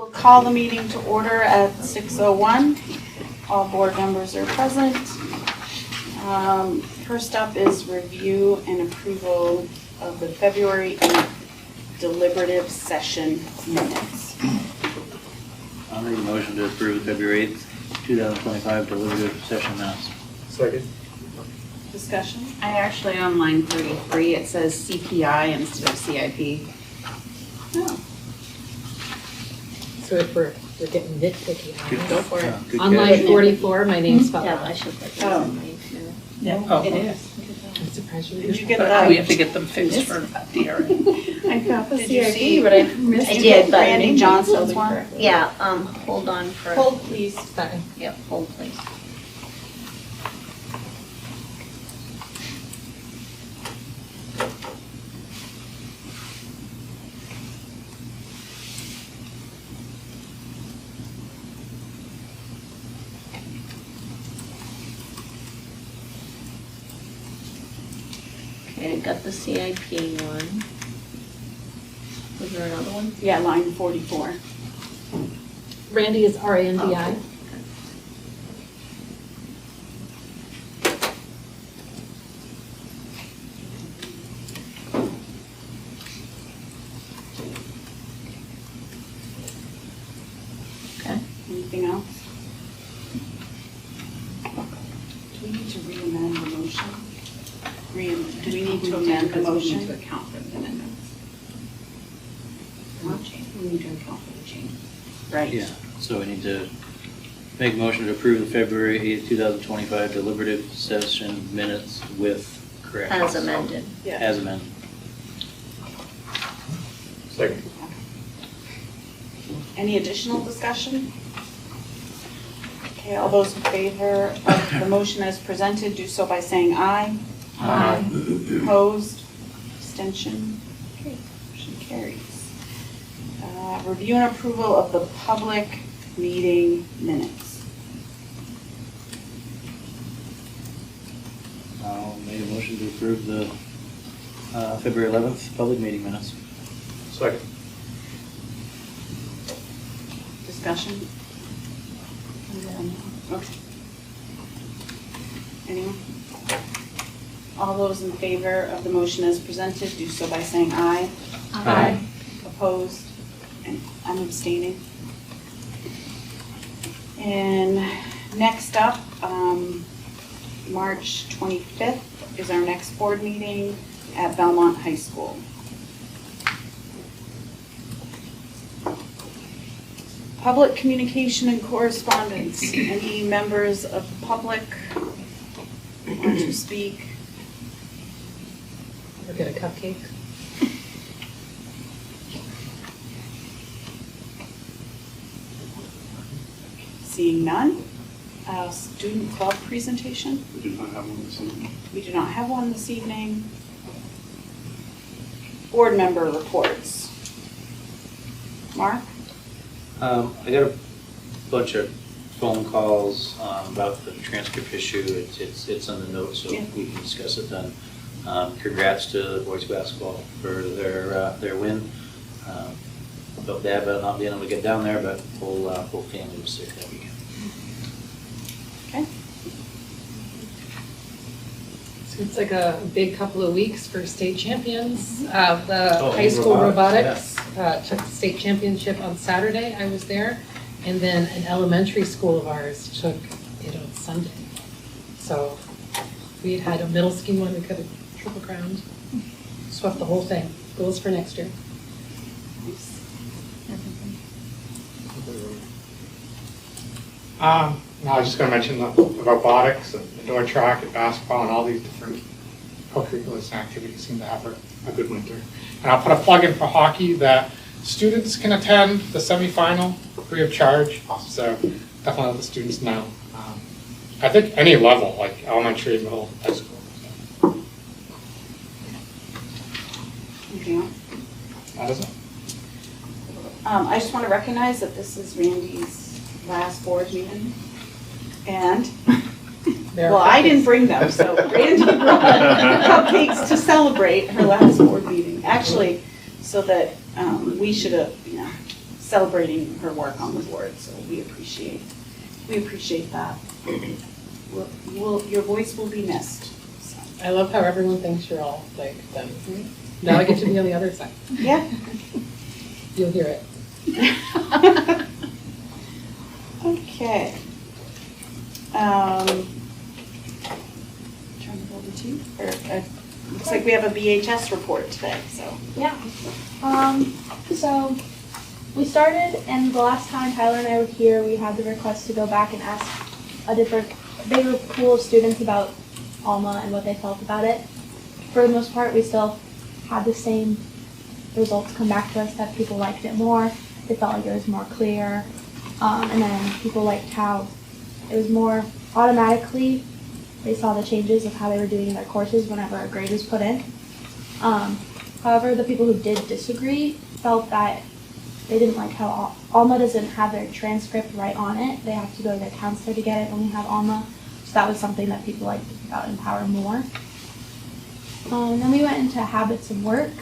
We'll call the meeting to order at 6:01. All board members are present. First up is review and approval of the February 8th deliberative session minutes. I'll make a motion to approve the February 8th, 2025 deliberative session minutes. Second. Discussion? I actually, on line 33, it says CPI instead of CIP. No. So if we're getting nitpicky, Go for it. Good on catch. line 44, my name's spelled Yeah, out. I should put that Oh. on my, It is. I'm surprised you Did you didn't. get But that? we have to get them fixed for DRA. I got the Did you see- CIP, but I missed I it. did, but- Randy Johnson's one? Yeah, hold on for. Hold, please. Sorry. Yep, hold please. Okay, I got the CIP one. Was there another one? Yeah, line 44. Randy is R-A-N-D-I. Okay. Okay. Anything else? Do we need to re-amend the motion? Do we need to amend the Because we need to motion? account for the amendments. We need to account for the change. Right. Yeah, so we need to make a motion to approve the February 8th, 2025 deliberative session minutes with corrections. As amended. Yeah. As amended. Second. Any additional discussion? Okay, all those in favor of the motion as presented, do so by saying aye. Aye. Opposed? Abstention? Okay, motion carries. Review and approval of the public meeting minutes. I'll make a motion to approve the February 11th public meeting minutes. Second. Discussion? Okay. Anyone? All those in favor of the motion as presented, do so by saying aye. Aye. Opposed? And I'm abstaining. And next up, March 25th is our next board meeting at Belmont High School. Public communication and correspondence. Any members of the public want to speak? Or get a cupcake. Seeing none. Student club presentation. We did not have one this evening. We do not have one this evening. Board member reports. Mark? I got a bunch of phone calls about the transcript issue. It's on the notes, so Yeah. we can discuss it then. Congrats to the boys basketball for their win. Felt bad about not being able to get down there, but whole family was sick that weekend. Okay. So it's like a big couple of weeks for state champions. The Oh, high school robotics, robotics took the state championship on Saturday. I was there. And then an elementary school of ours took it on Sunday. So we had a middle school one, we could have triple crowned, swept the whole thing. Goals for next year. No, I was just gonna mention the robotics and indoor track and basketball and all these different co-curriculars and activities seem to have a good winter. And I'll put a plug in for hockey that students can attend the semifinal free of charge, so definitely let the students know. I think any level, like elementary, middle, high school. So Anything else? that is it. I just want to recognize that this is Randy's last board meeting. And, There are well, I cupcakes. didn't bring them, so Randy brought cupcakes to celebrate her last board meeting. Actually, so that we should have, celebrating her work on the board, so we appreciate that. Your voice will be missed. So. I love how everyone thinks you're all like them. Now I get to be on the other side. Yeah. You'll hear it. Okay. Turn it over to you. Looks like we have a BHS report today, so. Yeah. So we started, and the last time Tyler and I were here, we had the request to go back and ask a bigger pool of students about Alma and what they felt about it. For the most part, we still had the same results come back to us, that people liked it more. They felt like it was more clear. And then people liked how it was more automatically, they saw the changes of how they were doing their courses whenever a grade was put in. However, the people who did disagree felt that they didn't like how Alma doesn't have their transcript right on it. They have to go to their counselor to get it when we have Alma. So that was something that people liked about Empower more. And then we went into habits of work.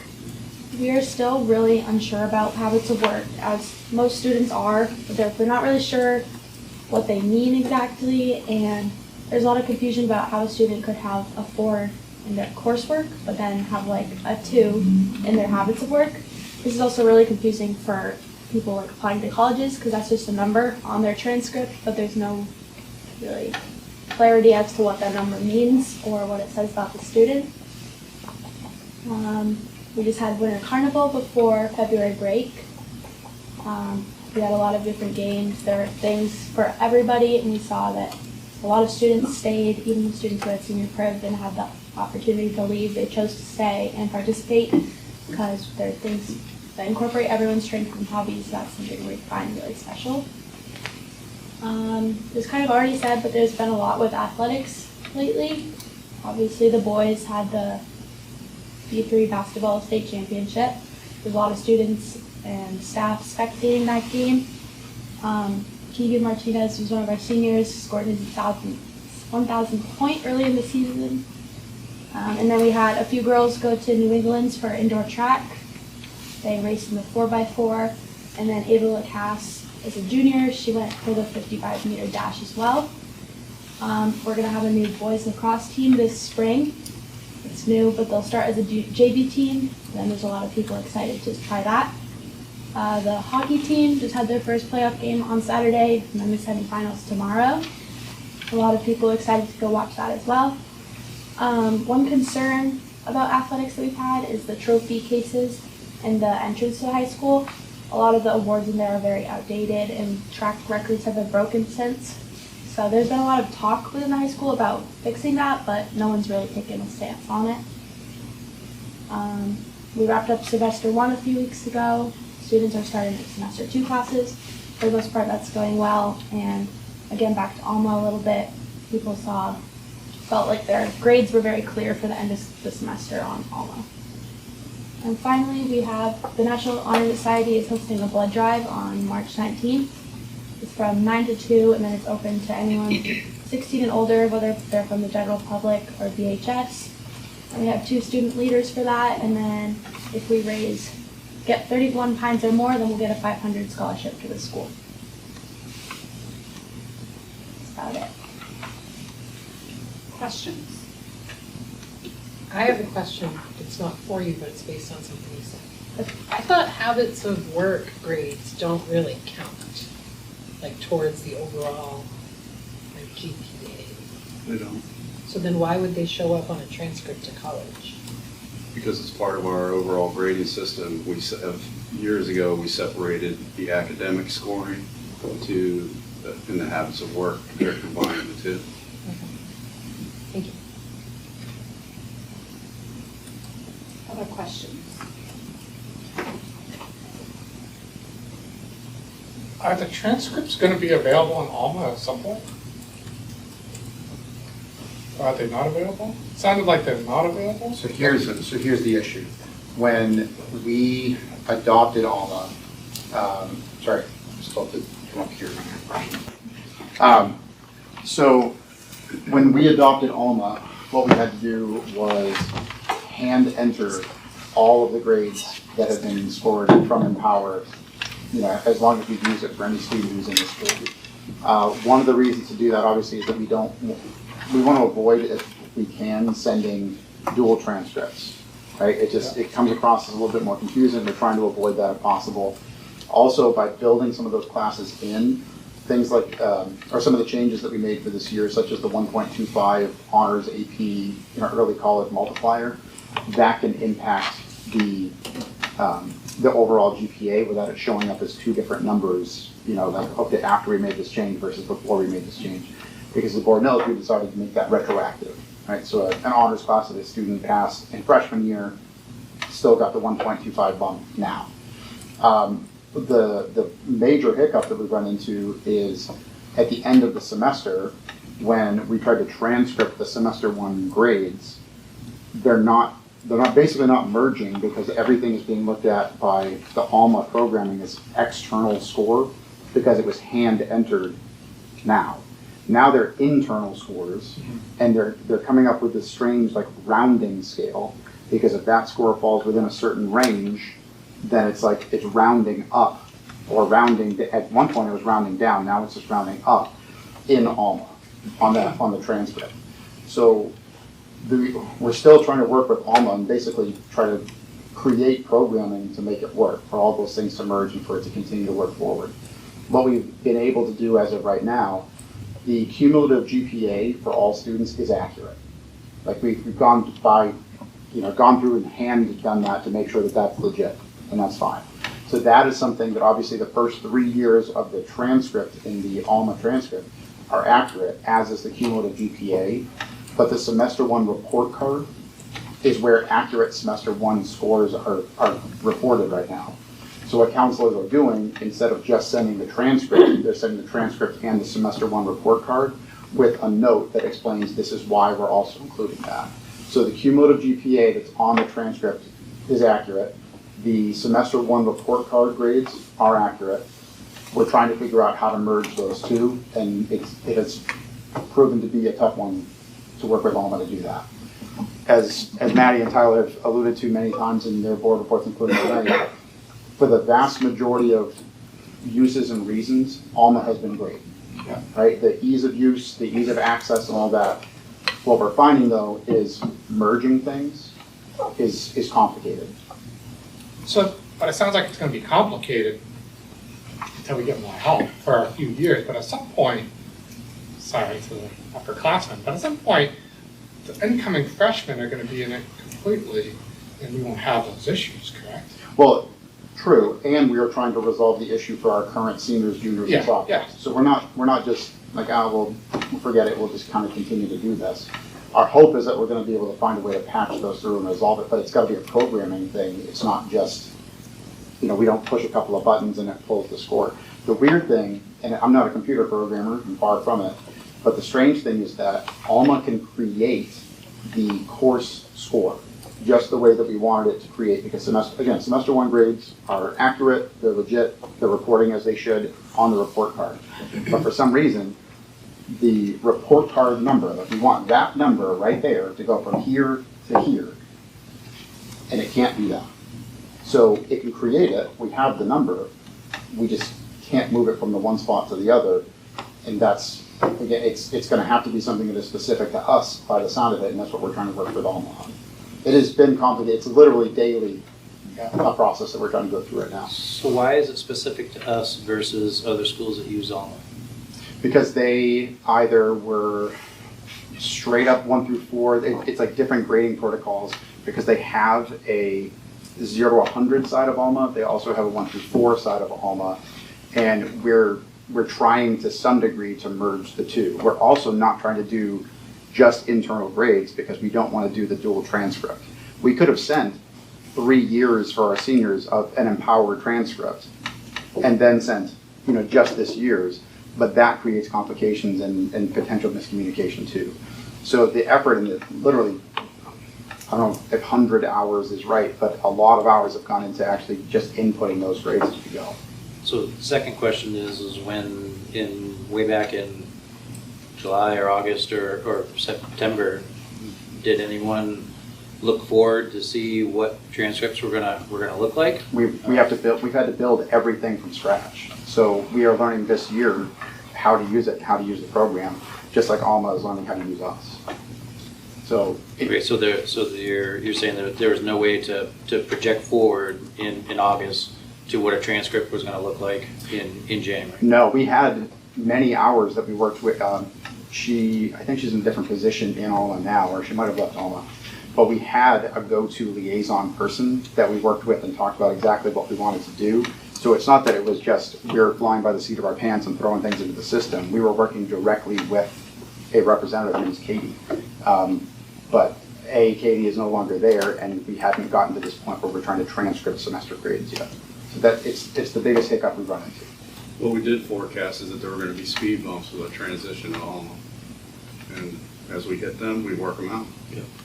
We are still really unsure about habits of work, as most students are. They're not really sure what they mean exactly, and there's a lot of confusion about how a student could have a 4 in their coursework, but then have like a 2 in their habits of work. This is also really confusing for people like applying to colleges, because that's just a number on their transcript, but there's no really clarity as to what that number means or what it says about the student. We just had Winter Carnival before February break. We had a lot of different games. There were things for everybody, and we saw that a lot of students stayed. Even the students who had senior priv didn't have the opportunity to leave. They chose to stay and participate because there are things that incorporate everyone's strengths and hobbies. That's something we find really special. It was kind of already said, but there's been a lot with athletics lately. Obviously, the boys had the D3 basketball state championship. There's a lot of students and staff spectating that game. Keegan Martinez was one of our seniors, scored his 1,000th point early in the season. And then we had a few girls go to New England's for indoor track. They raced in the 4x4. And then Ava Lacasse is a junior. She went for the 55-meter dash as well. We're going to have a new boys lacrosse team this spring. It's new, but they'll start as a JV team. And then there's a lot of people excited to try that. The hockey team just had their first playoff game on Saturday, and then the semifinals tomorrow. A lot of people excited to go watch that as well. One concern about athletics that we've had is the trophy cases and the entrance to high school. A lot of the awards in there are very outdated, and track records have been broken since. So there's been a lot of talk within the high school about fixing that, but no one's really taken a stance on it. We wrapped up semester 1 a few weeks ago. Students are starting semester 2 classes. For the most part, that's going well. And again, back to Alma a little bit, people felt like their grades were very clear for the end of the semester on Alma. And finally, we have the National Honor Society is hosting a blood drive on March 19th. It's from 9 to 2, and then it's open to anyone 16 and older, whether they're from the general public or BHS. And we have 2 student leaders for that, and then if we get 31 pints or more, then we'll get a 500 scholarship to the school. That's about it. Questions? I have a question. It's not for you, but it's based on something you said. I thought habits of work grades don't really count, like towards the overall like GPA. They don't, So then why would they show up on a transcript to college? because it's part of our overall grading system. Years ago, we separated the academic scoring and the habits of work. They're combining the two. Okay. Thank you. Other questions? Are the transcripts going to be available on Alma at some point? Or are they not available? It sounded like they're not available. So here's the issue. When we adopted Alma, sorry, I'm supposed to come up here. So when we adopted Alma, what we had to do was hand enter all of the grades that have been scored from Empower as long as we use it for any student who's in the school. One of the reasons to do that, obviously, is that we want to avoid, if we can, sending dual transcripts, right? It comes across as a little bit more confusing. We're trying to avoid that if possible. Also, by building some of those classes in, things like, or some of the changes that we made for this year, such as the 1.25 honors AP, early college multiplier, that can impact the overall GPA without it showing up as two different numbers, like, okay, after we made this change versus before we made this change. Because the board knows we decided to make that retroactive, right? So an honors class that a student passed in freshman year still got the 1.25 bump now. The major hiccup that we've run into is at the end of the semester, when we try to transcript the semester one grades, they're basically not merging, because everything is being looked at by the ALMA programming as external score, because it was hand entered now. Now they're internal scores, and they're coming up with this strange rounding scale, because if that score falls within a certain range, then it's rounding up, or at one point it was rounding down, now it's just rounding up in ALMA on the transcript. So we're still trying to work with ALMA and basically try to create programming to make it work, for all those things to merge and for it to continue to work forward. What we've been able to do as of right now, the cumulative GPA for all students is accurate. We've gone through and hand done that to make sure that that's legit, and that's fine. So that is something that obviously the first 3 years of the transcript in the ALMA transcript are accurate, as is the cumulative GPA. But the semester one report card is where accurate semester one scores are reported right now. So what counselors are doing, instead of just sending the transcript, they're sending the transcript and the semester one report card with a note that explains this is why we're also including that. So the cumulative GPA that's on the transcript is accurate. The semester one report card grades are accurate. We're trying to figure out how to merge those two, and it has proven to be a tough one to work with ALMA to do that. As Maddie and Tyler have alluded to many times in their board reports, including today, for the vast majority of uses and reasons, ALMA has been great. Yeah. Right? The ease of use, the ease of access, and all that. What we're finding, though, is merging things is complicated. So, but it sounds like it's going to be complicated until we get more help for a few years. But at some point, sorry to the upperclassmen, but at some point, the incoming freshmen are going to be in it completely, and we won't have those issues, correct? Well, true, and we are trying to resolve the issue for our current seniors, juniors, and sophomores. Yeah. So we're not just like, we'll forget it, we'll just kind of continue to do this. Our hope is that we're going to be able to find a way to patch those through and resolve it, but it's got to be a programming thing. It's not just, we don't push a couple of buttons and it pulls the score. The weird thing, and I'm not a computer programmer, I'm far from it, but the strange thing is that ALMA can create the course score just the way that we wanted it to create, because semester one grades are accurate, they're legit, they're reporting as they should on the report card. But for some reason, the report card number, we want that number right there to go from here to here, and it can't do that. So it can create it, we have the number, we just can't move it from the one spot to the other, and that's, again, it's going to have to be something that is specific to us by the sound of it, and that's what we're trying to work with ALMA on. It has been complicated, it's literally daily a process that we're trying to go through right now. So why is it specific to us versus other schools that use ALMA? Because they either were straight up 1 through 4, it's like different grading protocols, because they have a 0 to 100 side of ALMA, they also have a 1 through 4 side of ALMA, and we're trying to some degree to merge the two. We're also not trying to do just internal grades, because we don't want to do the dual transcript. We could have sent 3 years for our seniors of an empowered transcript, and then sent, just this year's, but that creates complications and potential miscommunication too. So the effort in literally, I don't know if 100 hours is right, but a lot of hours have gone into actually just inputting those grades as we go. So the second question is when way back in July or August or September, did anyone look forward to see what transcripts we're gonna look like? We've had to build everything from scratch. So we are learning this year how to use it, how to use the program, just like Alma is learning how to use us. So Okay, so you're saying that there was no way to project forward in August to what a transcript was gonna look like in January? no, we had many hours that we worked with. I think she's in a different position in Alma now, or she might have left Alma. But we had a go-to liaison person that we worked with and talked about exactly what we wanted to do. So it's not that it was just we were flying by the seat of our pants and throwing things into the system. We were working directly with a representative, named Katie. But Katie is no longer there, and we hadn't gotten to this point where we're trying to transcript semester grades yet. So that it's the biggest hiccup we've run into. What we did forecast is that there were going to be speed bumps with a transition to Alma. And as we hit them, we work them out.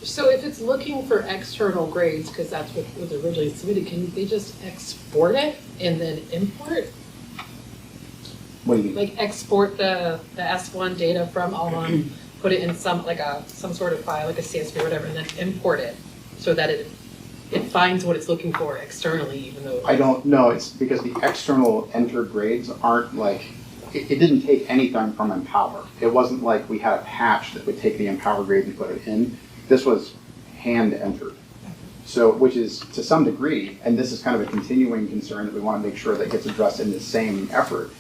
So if it's looking for external grades, because that's what was originally submitted, can they just export it and then import? What do you mean? Like export the S1 data from Alma, put it in some sort of file, like a CSV or whatever, and then import it so that it finds what it's looking for externally, even though. I don't know. It's because the external entered grades aren't like, it didn't take anything from Empower. It wasn't like we had a patch that would take the Empower grade and put it in. This was hand entered. So, which is to some degree, and this is kind of a continuing concern that we want to make sure that gets addressed in the same effort.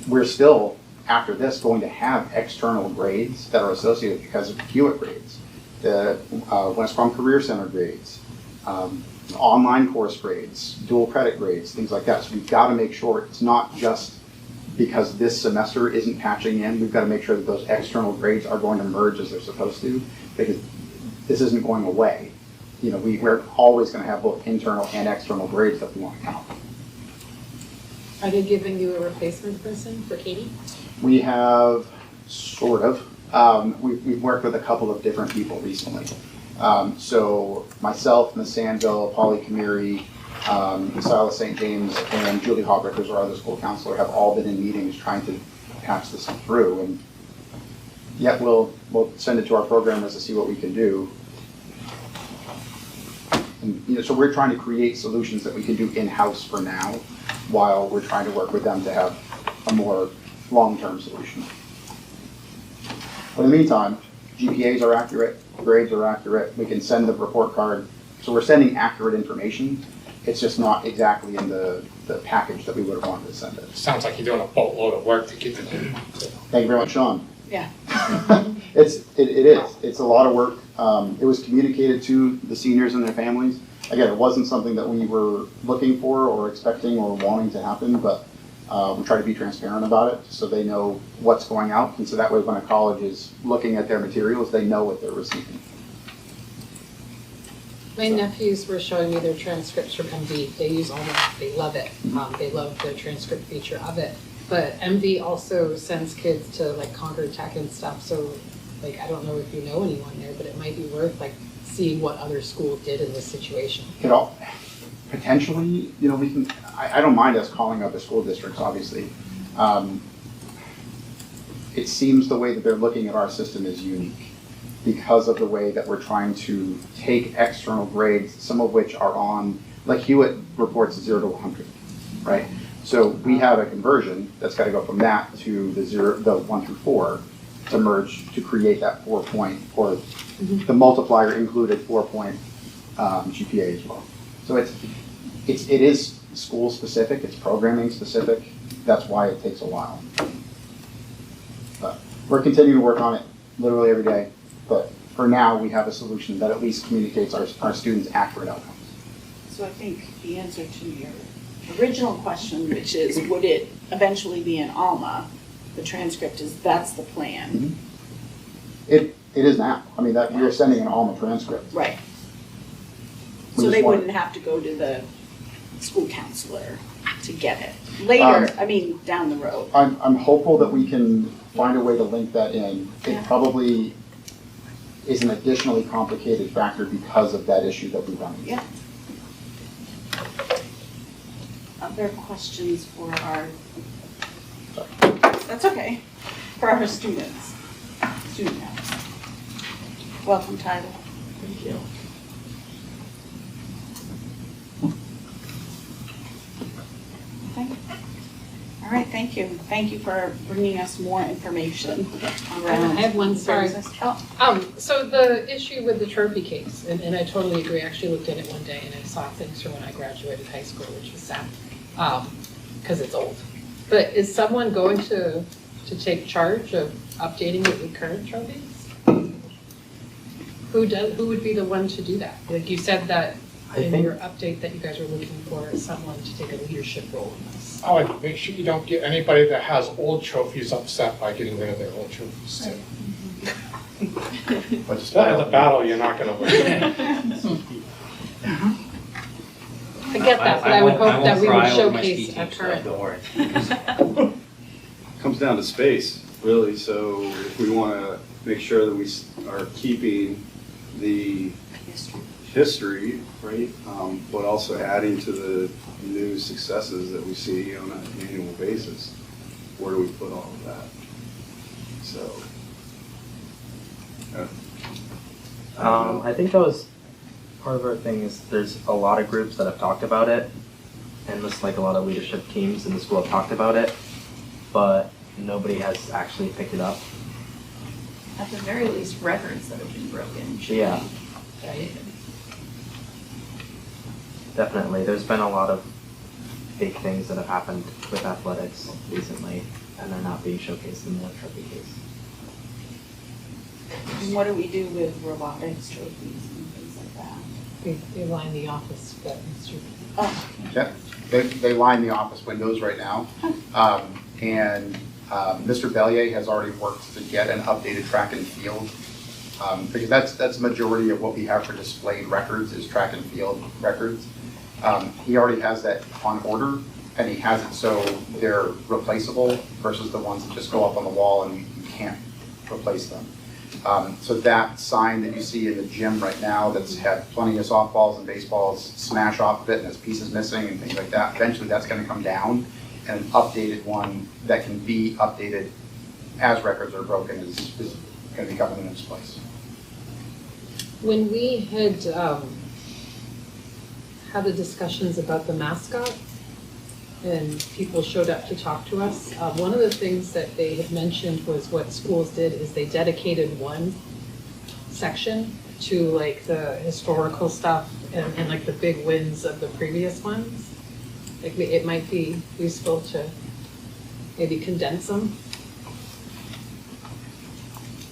We're still, after this, going to have external grades that are associated because of Hewitt grades, the West Palm Career Center grades, online course grades, dual credit grades, things like that. So we've got to make sure it's not just because this semester isn't patching in. We've got to make sure that those external grades are going to merge as they're supposed to, because this isn't going away. You know, we're always going to have both internal and external grades that we want to count. Are they giving you a replacement person for Katie? We have, sort of. We've worked with a couple of different people recently. So myself, Ms. Sandville, Polly Kamiri, Silas St. James, and Julie Hogrick, who's our other school counselor, have all been in meetings trying to patch this through. And yet we'll send it to our programmers to see what we can do. And, you know, so we're trying to create solutions that we can do in-house for now, while we're trying to work with them to have a more long-term solution. But in the meantime, GPAs are accurate, grades are accurate, we can send the report card. So we're sending accurate information. It's just not exactly in the package that we would have wanted to send it. Sounds like you're doing a boatload of work to get it in. Thank you very much, Sean. Yeah. It is. It's a lot of work. It was communicated to the seniors and their families. Again, it wasn't something that we were looking for or expecting or wanting to happen, but we try to be transparent about it so they know what's going out. And so that way when a college is looking at their materials, they know what they're receiving. My nephews were showing me their transcripts from MV. They use Alma. They love it. They love the transcript feature of it. But MV also sends kids to like Concord Tech and stuff. So like, I don't know if you know anyone there, but it might be worth like seeing what other schools did in this situation. It all, potentially, you know, we can, I don't mind us calling out the school districts, obviously. It seems the way that they're looking at our system is unique because of the way that we're trying to take external grades, some of which are on, like Hewitt reports 0 to 100, right? So we have a conversion that's got to go from that to the 1 through 4 to merge to create that 4-point, or the multiplier included 4-point GPA as well. So it is school specific, it's programming specific. That's why it takes a while. But we're continuing to work on it literally every day. But for now, we have a solution that at least communicates our students' accurate outcomes. So I think the answer to your original question, which is, would it eventually be in Alma? The transcript is, that's the plan. Mm-hmm. It is now. I mean, that we are sending an Alma transcript. Right. We So just they want- wouldn't have to go to the school counselor to get it. Later, I mean, down the road. I'm hopeful that we can find a way to link that in. It Yeah. probably is an additionally complicated factor because of that issue that we run into. Yeah. Other questions for our, that's okay, for our students, student council. Welcome, Tyler. Thank you. All right, thank you. Thank you for bringing us more information I around. have one, sorry. Oh, So the issue with the trophy case, and I totally agree, I actually looked at it one day and I saw things from when I graduated high school, which was sad, because it's old. But is someone going to take charge of updating it with current trophies? Who would be the one to do that? Like you said that in your update that you guys were looking for someone to take a leadership role in this. I would make sure you don't get anybody that has old trophies upset by getting rid of their old trophies too. But just That is a battle you're not gonna win. I get that, but I would hope that we would won't cry over my showcase ski a team current. stuff, Don't worry. Comes down to space, really, so if we want to make sure that we are keeping the history, right, but also adding to the new successes that we see on an annual basis, where do we put all of that? So, I think that was part of our thing is there's a lot of groups that have talked about it, and just like a lot of leadership teams in the school have talked about it, but nobody has actually picked it up. At the very least, records that have been broken. should Yeah. be updated. Definitely. There's been a lot of big things that have happened with athletics recently, and they're not being showcased in the trophy case. and what do we do with robotics trophies and things like that? They line the office buttons. Oh, Yeah, they line the office windows right now. And Mr. Bellier has already worked to get an updated track and field. Because that's the majority of what we have for displayed records is track and field records. He already has that on order, and he has it so they're replaceable versus the ones that just go up on the wall and you can't replace them. So that sign that you see in the gym right now that's had plenty of softballs and baseballs smash off of it and has pieces missing and things like that, eventually that's gonna come down, and an updated one that can be updated as records are broken is gonna be coming in its place. When we had had the discussions about the mascot and people showed up to talk to us, one of the things that they had mentioned was what schools did is they dedicated one section to like the historical stuff and like the big wins of the previous ones. Like it might be useful to maybe condense them.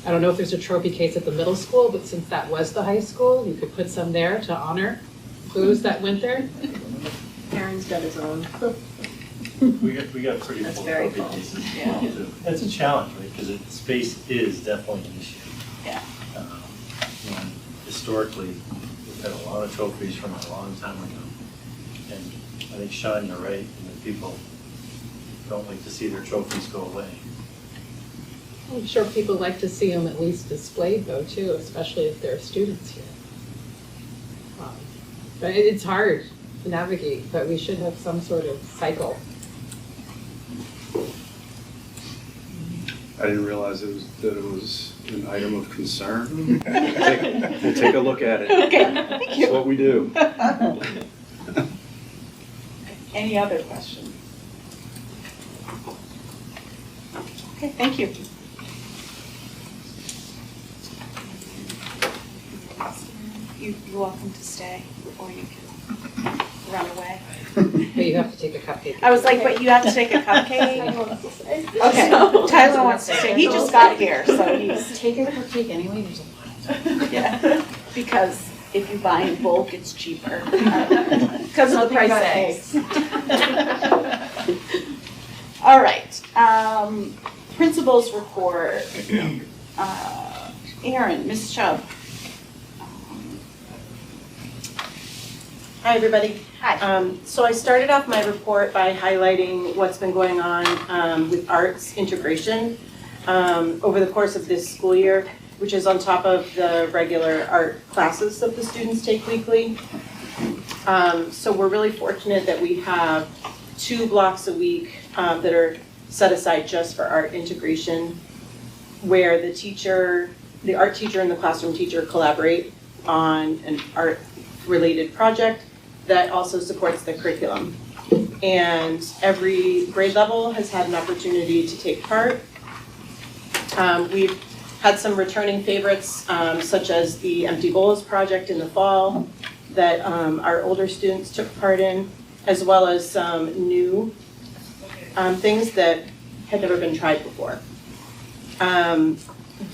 I don't know if there's a trophy case at the middle school, but since that was the high school, you could put some there to honor those that went there. Aaron's got his own. We got pretty That's full very trophy cool. cases. Yeah. That's a challenge, right, because space is definitely an issue. Yeah. And historically, we've had a lot of trophies from a long time ago. And I think, Sean, you're right, and that people don't like to see their trophies go away. I'm sure people like to see them at least displayed though too, especially if there are students here. But it's hard to navigate, but we should have some sort of cycle. I didn't realize that it was an item of concern. We'll take a look at it. okay, thank That's you. what we do. Any other questions? Okay, thank you. You're welcome to stay, or you can run away. But you have to take a cupcake. I was like, but you have to take a cupcake? Okay, So- Tyler wants to stay. He just got here, so he's, Take a cupcake anyway, there's a lot. yeah. Because if you buy in bulk, it's cheaper. Because of the price of eggs. All right, principal's report. Aaron, Ms. Chubb. Hi, everybody. Hi. So I started off my report by highlighting what's been going on with arts integration over the course of this school year, which is on top of the regular art classes that the students take weekly. So we're really fortunate that we have 2 blocks a week that are set aside just for art integration, where the art teacher and the classroom teacher collaborate on an art-related project that also supports the curriculum. and every grade level has had an opportunity to take part. We've had some returning favorites, such as the Empty Bowls project in the fall that our older students took part in, as well as some new things that had never been tried before.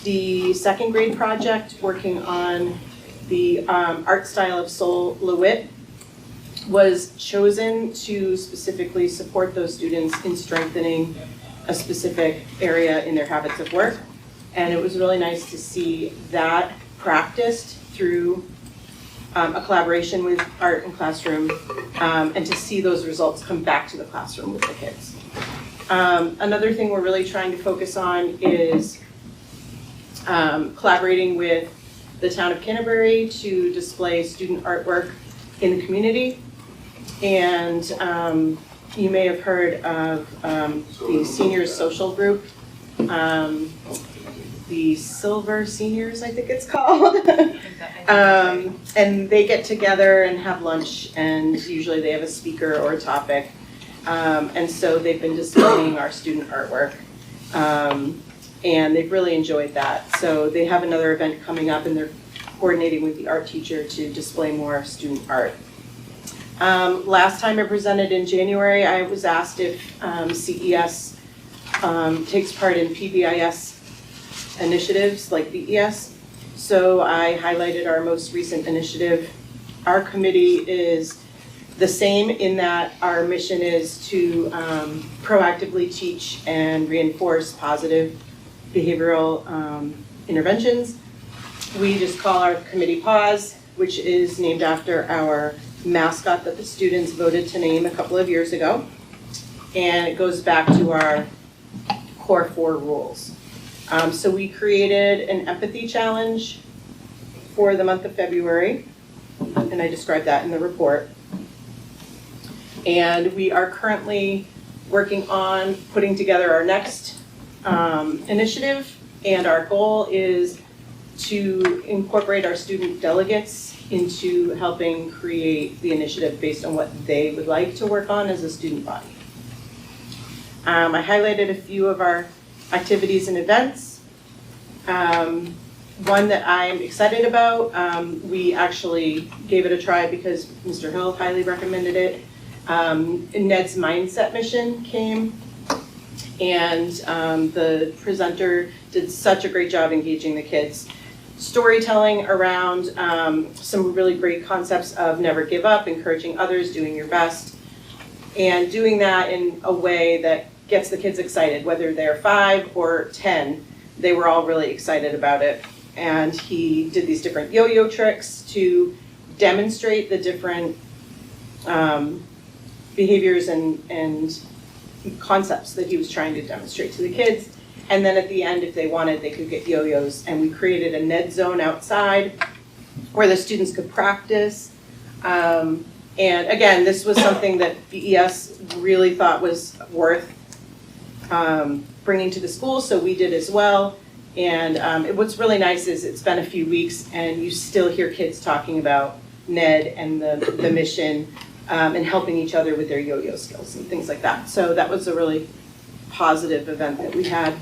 The second grade project, working on the art style of Sol LeWitt, was chosen to specifically support those students in strengthening a specific area in their habits of work. And it was really nice to see that practiced through a collaboration with art and classroom, and to see those results come back to the classroom with the kids. Another thing we're really trying to focus on is collaborating with the town of Canterbury to display student artwork in the community. And you may have heard of the seniors social group, the Silver Seniors, I think it's called. And they get together and have lunch, and usually they have a speaker or a topic. And so they've been displaying our student artwork. And they've really enjoyed that. So they have another event coming up, and they're coordinating with the art teacher to display more student art. Last time I presented in January, I was asked if CES takes part in PBIS initiatives like VES. So I highlighted our most recent initiative. Our committee is the same in that our mission is to proactively teach and reinforce positive behavioral interventions. We just call our committee PAWS, which is named after our mascot that the students voted to name a couple of years ago. And it goes back to our core 4 rules. So we created an empathy challenge for the month of February, and I described that in the report. And we are currently working on putting together our next initiative, and our goal is to incorporate our student delegates into helping create the initiative based on what they would like to work on as a student body. I highlighted a few of our activities and events. One that I'm excited about, we actually gave it a try because Mr. Hill highly recommended it. Ned's Mindset Mission came, and the presenter did such a great job engaging the kids. Storytelling around some really great concepts of never give up, encouraging others, doing your best, and doing that in a way that gets the kids excited, whether they're 5 or 10. They were all really excited about it. And he did these different yo-yo tricks to demonstrate the different behaviors and concepts that he was trying to demonstrate to the kids. And then at the end, if they wanted, they could get yo-yos. And we created a Ned zone outside where the students could practice. And again, this was something that VES really thought was worth bringing to the school, so we did as well. And what's really nice is it's been a few weeks and you still hear kids talking about Ned and the mission and helping each other with their yo-yo skills and things like that. So that was a really positive event that we had.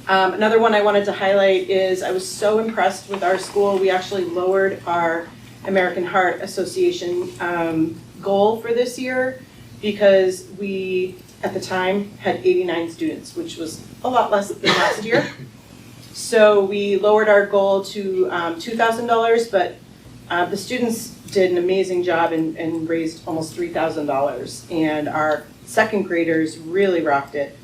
Another one I wanted to highlight is I was so impressed with our school. We actually lowered our American Heart Association goal for this year because we, at the time, had 89 students, which was a lot less than last year. So we lowered our goal to $2,000, but the students did an amazing job and raised almost $3,000. And our second graders really rocked it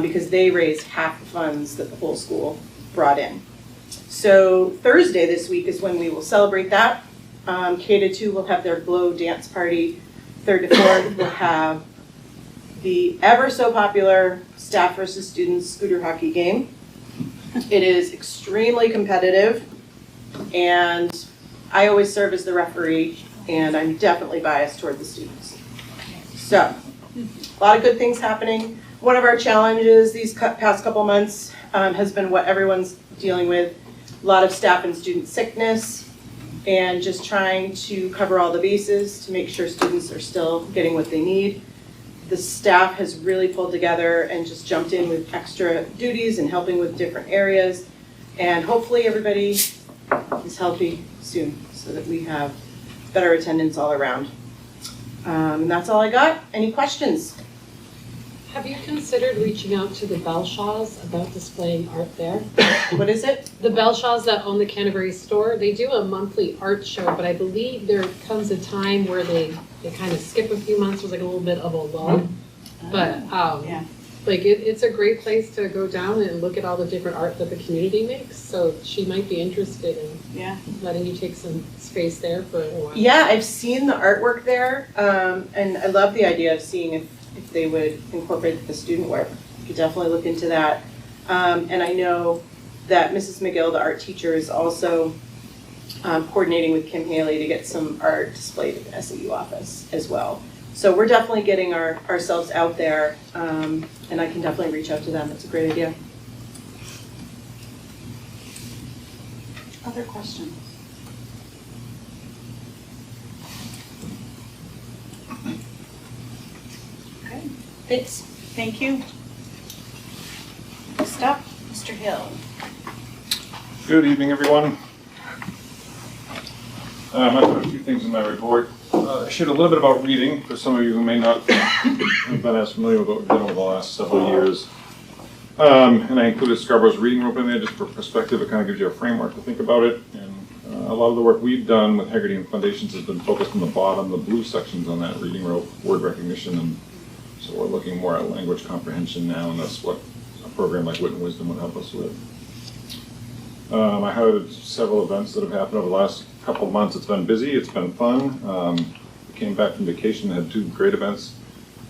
because they raised half the funds that the whole school brought in. So Thursday this week is when we will celebrate that. K-2 will have their Glow dance party. 3rd to 4th will have the ever so popular staff versus students scooter hockey game. It is extremely competitive, and I always serve as the referee, and I'm definitely biased toward the students. So, a lot of good things happening. One of our challenges these past couple months has been what everyone's dealing with. A lot of staff and student sickness. and just trying to cover all the bases to make sure students are still getting what they need. The staff has really pulled together and just jumped in with extra duties and helping with different areas. And hopefully everybody is healthy soon so that we have better attendance all around. And that's all I got. Any questions? Have you considered reaching out to the Belshaws about displaying art there? What is it? The Belshaws that own the Canterbury store, they do a monthly art show, but I believe there comes a time where they kind of skip a few months, there's like a little bit of a lull. But, Yeah. like, it's a great place to go down and look at all the different art that the community makes, so she might be interested in Yeah. letting you take some space there for a while. Yeah, I've seen the artwork there, and I love the idea of seeing if they would incorporate the student work. You could definitely look into that. And I know that Mrs. McGill, the art teacher, is also coordinating with Kim Haley to get some art displayed at the SAU office as well. So we're definitely getting ourselves out there, and I can definitely reach out to them. It's a great idea. Other questions? Okay, Thanks. thank you. Next up, Mr. Hill. Good evening, everyone. I have a few things in my report. I shared a little bit about reading for some of you who may not have been as familiar with what we've done over the last several years. And I included Scarborough's reading room in there just for perspective. It kind of gives you a framework to think about it. And a lot of the work we've done with Hegarty and Foundations has been focused on the bottom, the blue sections on that reading rope, word recognition. And so we're looking more at language comprehension now, and that's what a program like Wit and Wisdom would help us with. I highlighted several events that have happened over the last couple of months. It's been busy, it's been fun. We came back from vacation, had 2 great events.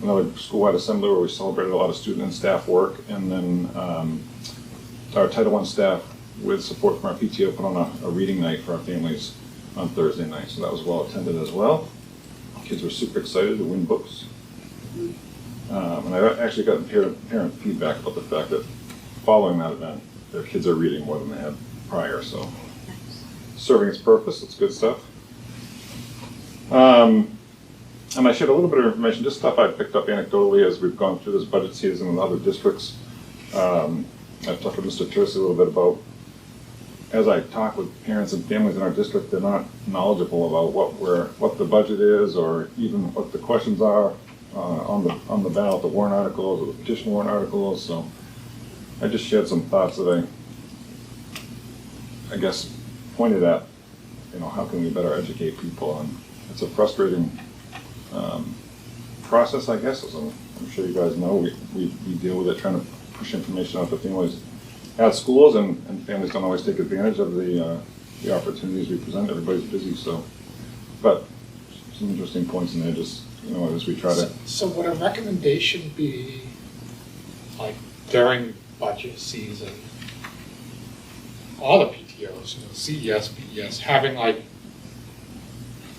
Another school-wide assembly where we celebrated a lot of student and staff work, and then our Title I staff, with support from our PTO, put on a reading night for our families on Thursday night, so that was well attended as well. Kids were super excited to win books. And I actually got parent feedback about the fact that following that event, their kids are reading more than they had prior, so serving its purpose, it's good stuff. And I shared a little bit of information, just stuff I picked up anecdotally as we've gone through this budget season with other districts. I've talked to Mr. Tersi a little bit about, as I talk with parents and families in our district, they're not knowledgeable about what the budget is, or even what the questions are on the ballot, the warrant articles, or the petition warrant articles. So I just shared some thoughts that I guess pointed at, how can we better educate people? And it's a frustrating process, I guess, as I'm sure you guys know. We deal with it, trying to push information out to families at schools, and families don't always take advantage of the opportunities we present. Everybody's busy, so. But some interesting points in there, just, as we try to. So would a recommendation be, like, during budget season, all the PTOs, CES, BES, having like,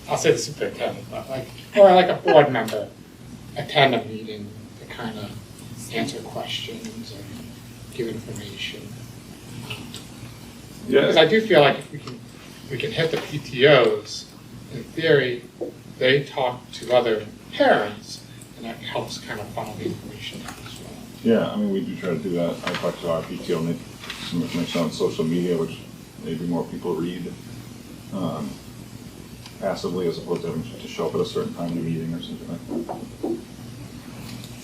I'll say the superintendent, but or like a board member attend a meeting to kind of answer questions or give information? Yeah. Because I do feel like if we can hit the PTOs, in theory, they talk to other parents, and that helps kind of funnel the information out as well. Yeah, we do try to do that. I talked to our PTO, and they put some information on social media, which maybe more people read passively, as opposed to having to show up at a certain time in a meeting or something like that.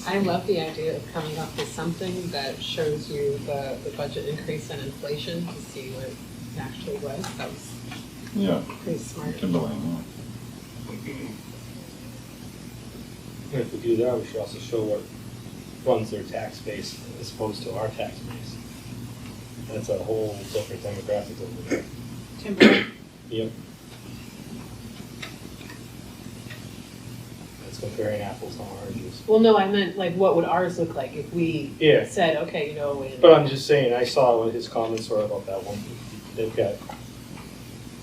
I love the idea of coming up with something that shows you the budget increase and inflation to see what it actually was. That was pretty smart. Timberland, And if we do that, we should also show what runs their tax base as opposed to our tax base. That's a whole different demographic over there. Timberland. Yep. That's comparing apples and oranges. Well, no, I meant like what would ours look like if we said, okay, But I'm just saying, I saw what his comments were about that one. They have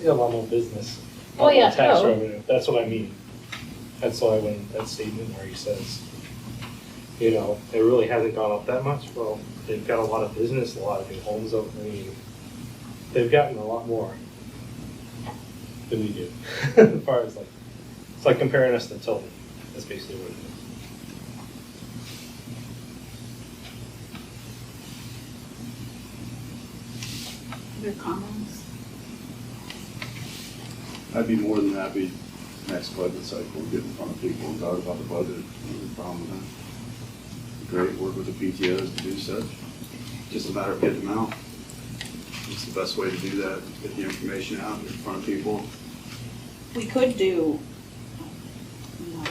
a lot more business. Oh, yeah, Tax no. revenue, that's what I mean. That's why when that statement where he says, it really hasn't gone up that much. Well, they've got a lot of business, a lot of new homes out. They've gotten a lot more. than we do. As far as like, it's like comparing us to Toby. That's basically what it is. Other comments? I'd be more than happy next budget cycle, get in front of people and talk about the budget. No problem with that. Great, work with the PTOs to do such. Just a matter of getting them out. It's the best way to do that, get the information out in front of people. We could do, I'm not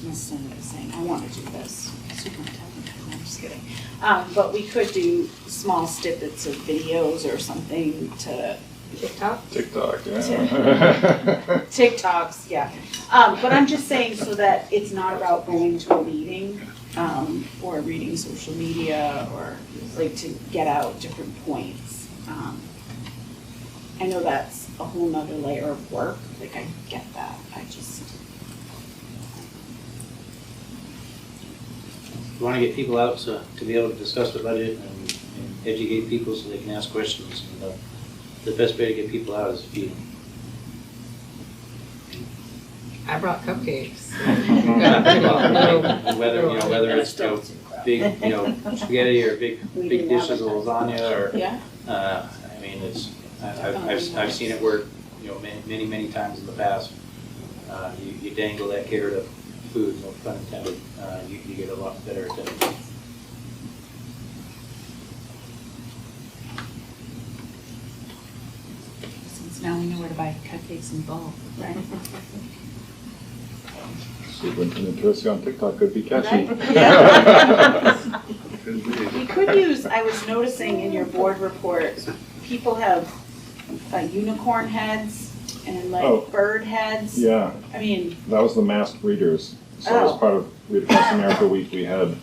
necessarily saying I want to do this, superintendent, I'm just kidding. But we could do small snippets of videos or something to TikTok? TikTok, yeah. TikToks, yeah. But I'm just saying so that it's not about going to a meeting, or reading social media, or like to get out different points. I know that's a whole nother layer of work, like I get that, I just. We want to get people out to be able to discuss the budget and educate people so they can ask questions. And the best way to get people out is to feed them. I brought cupcakes. And whether it's big spaghetti or big dishes of lasagna or Yeah. I mean I've seen it work many times in the past. You dangle that carrot of food, no pun intended, you get a lot better attention. Since now we know where to buy cupcakes in bulk, right? Superintendent Tracy on TikTok could be catchy. Right? Yeah. You could use, I was noticing in your board report, people have unicorn heads and Oh. bird heads. Yeah, I mean, that was the masked readers. So Oh. as part of Read Across America Week, we had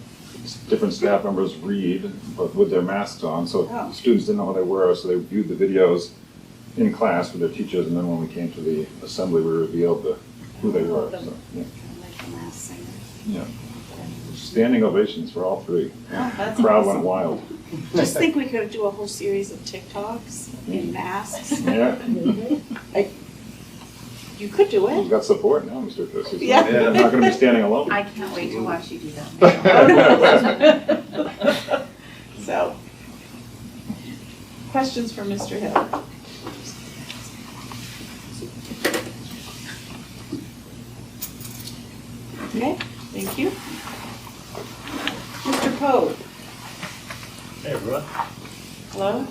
different staff members read, but with their masks on, so Oh. students didn't know who they were, so they viewed the videos in class with their teachers, and then when we came to the assembly, we revealed who they were. So, yeah. like the mass singer. Yeah. Standing ovations for all three. Oh, that's Crowd awesome. went wild. Just think we could do a whole series of TikToks in masks. Yeah. You could do You've it. got support now, Mr. Tracy. So Yeah. you're not going to be standing alone. I can't wait to watch you do that. So, questions for Mr. Hill? Okay, thank you. Mr. Poe, Hey, everyone. hello?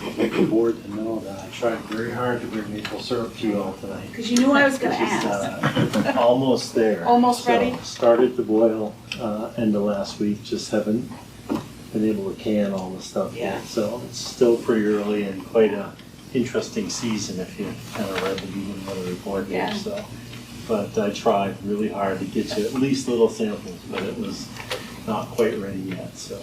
I want the board to know that I tried very hard to bring maple syrup to you all tonight. Because you knew I was gonna Just, ask. Almost there. Almost So, ready? Started to boil end of last week, just haven't been able to can all the stuff Yeah. yet. So it's still pretty early and quite a interesting season if you kind of read the beginning of the report here, Yeah. so. But I tried really hard to get you at least little samples, but it was not quite ready yet, so.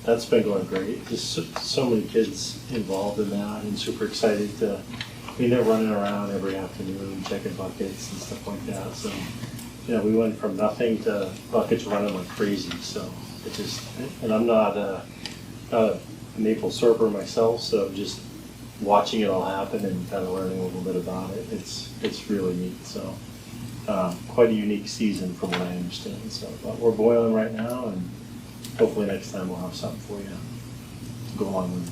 That's been going great. Just so many kids involved in that and super excited to, I mean, they're running around every afternoon checking buckets and stuff like that. So, we went from nothing to buckets running like crazy. So it just, and I'm not a maple syruper myself, so just watching it all happen and kind of learning a little bit about it, it's really neat. So quite a unique season from what I understand. So, but we're boiling right now, and hopefully next time we'll have something for you to go along with the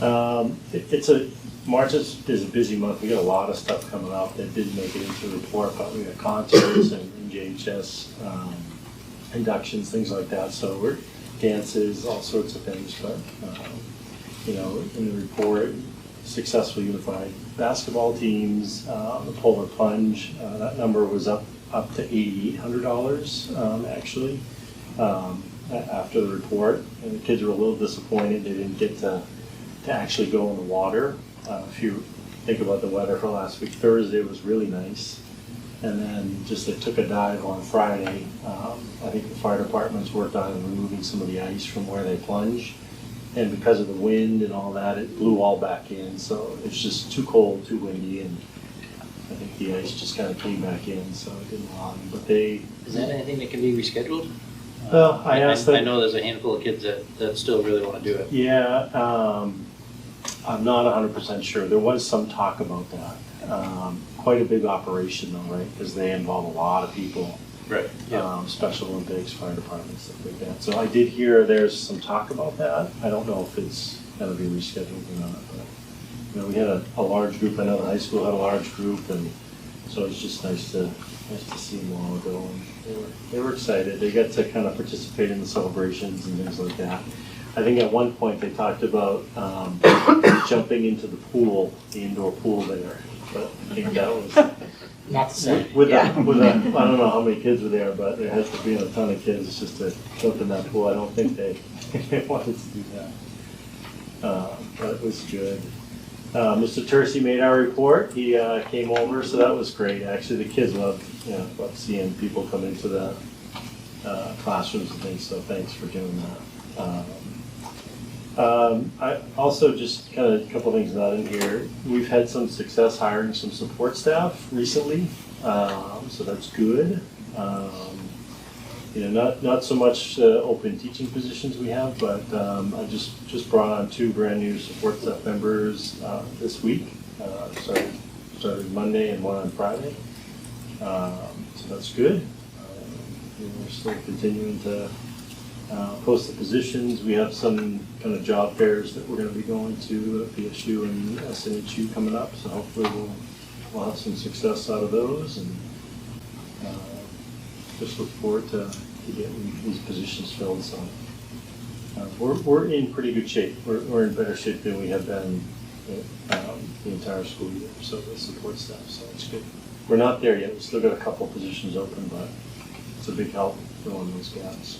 cupcakes. March is a busy month. We got a lot of stuff coming up that didn't make it into the report, but we got concerts and JHS inductions, things like that. So we're dances, all sorts of things. But in the report, successful unified basketball teams, the polar plunge. That number was up to $8,800 actually. After the report, and the kids were a little disappointed they didn't get to actually go in the water. If you think about the weather for last week, Thursday was really nice, and then just they took a dive on Friday. I think the fire departments worked on removing some of the ice from where they plunge, and because of the wind and all that, it blew all back in, so it's just too cold, too windy, and I think the ice just kind of came back in, so it didn't allow them. But Is that anything that can be rescheduled? Well, I asked I them. know there's a handful of kids that still really want to do it. Yeah, I'm not 100% sure. There was some talk about that. Quite a big operation though, right? Because they involve a lot of people. Right. Special Olympics, fire departments, stuff like that. So I did hear there's some talk about that. I don't know if it's gonna be rescheduled or not, but, you know, we had a large group. I know the high school had a large group, and so it's just nice to see them all go. And they were excited. They got to kind of participate in the celebrations and things like that. I think at one point they talked about jumping into the pool, the indoor pool there, but I think that was Not the same. with a, I don't know how many kids were there, but there has to be a ton of kids just to jump in that pool. I don't think they wanted to do that. But it was good. Mr. Tercey made our report. He came over, so that was great. Actually, the kids loved seeing people come into the classrooms and things, so thanks for doing that. I also just kind of a couple things not in here. We've had some success hiring some support staff recently, so that's good. Not so much open teaching positions we have, but I just brought on 2 brand new support staff members this week. Started Monday and one on Friday, so that's good. We're still continuing to post the positions. We have some kind of job fairs that we're going to be going to at PSU and SNHU coming up, so hopefully we'll have some success out of those, and just look forward to getting these positions filled. So we're in pretty good shape. We're in better shape than we have been the entire school year, so the support staff, so it's good. We're not there yet. We've still got a couple positions open, but it's a big help filling those gaps.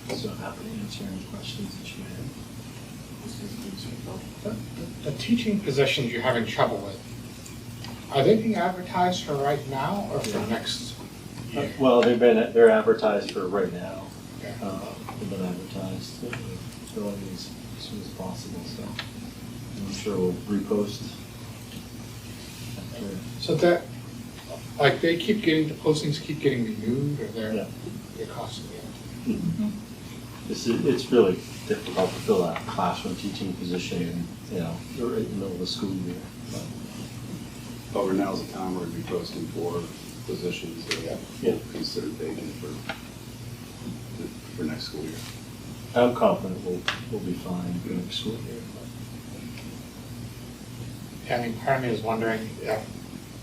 So I'm happy to answer any questions that you have. The teaching positions you're having trouble with, are they being advertised for right now or for next year? Well, they're advertised for right now. Yeah. They've been advertised filling these as soon as possible, so I'm sure we'll repost after. So that, like, they keep getting, the postings keep getting renewed, or they're constantly. It's really difficult to fill that classroom teaching position, right in the middle of the school year. Over now's the time where we'd be posting for positions that are considered vacant for next school year. I'm confident we'll be fine for next school year. Yeah, I mean, part of me is wondering if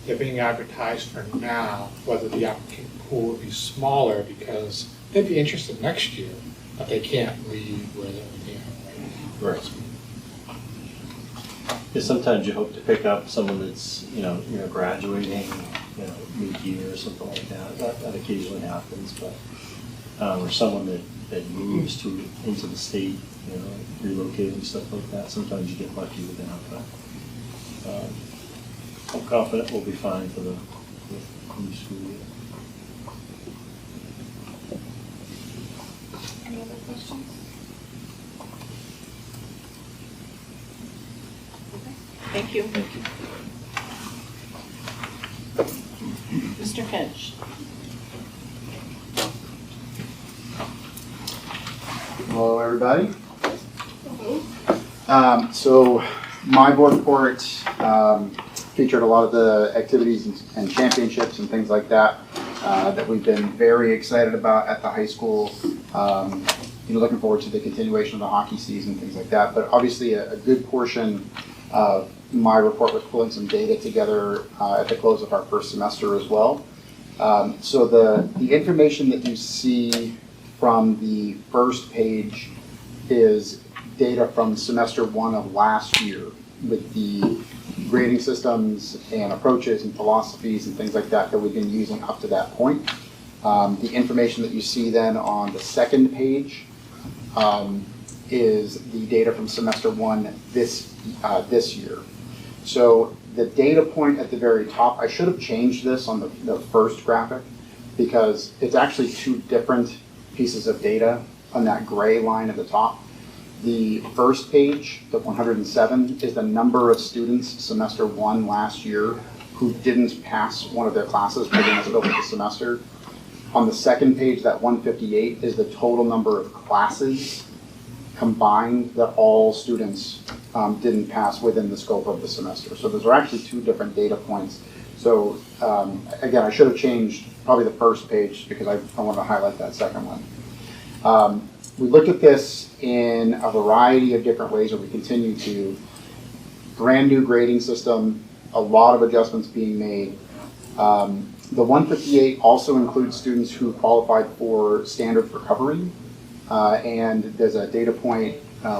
they're being advertised for now, whether the applicant pool would be smaller, because they'd be interested next year, but they can't leave where they're right now. Right. Because sometimes you hope to pick up someone that's, graduating, mid-year or something like that. That occasionally happens, but, or someone that moves into the state, relocating, stuff like that. Sometimes you get lucky with that, but I'm confident we'll be fine for the new school year. Any other questions? Okay. Thank you. Mr. Finch. Hello, everybody. So my board report featured a lot of the activities and championships and things like that that we've been very excited about at the high school. Looking forward to the continuation of the hockey season, things like that. But obviously a good portion of my report was pulling some data together at the close of our first semester as well. So the information that you see from the first page is data from semester 1 of last year with the grading systems and approaches and philosophies and things like that we've been using up to that point. The information that you see then on the second page is the data from semester 1 this year. So the data point at the very top, I should have changed this on the first graphic because it's actually 2 different pieces of data on that gray line at the top. The first page, the 107, is the number of students semester 1 last year who didn't pass one of their classes for the middle of the semester. On the second page, that 158 is the total number of classes combined that all students didn't pass within the scope of the semester. So those are actually two different data points. So again, I should have changed probably the first page because I wanted to highlight that second one. We looked at this in a variety of different ways, or we continue to. Brand new grading system, a lot of adjustments being made. The 158 also includes students who qualified for standard recovery. And there's a data point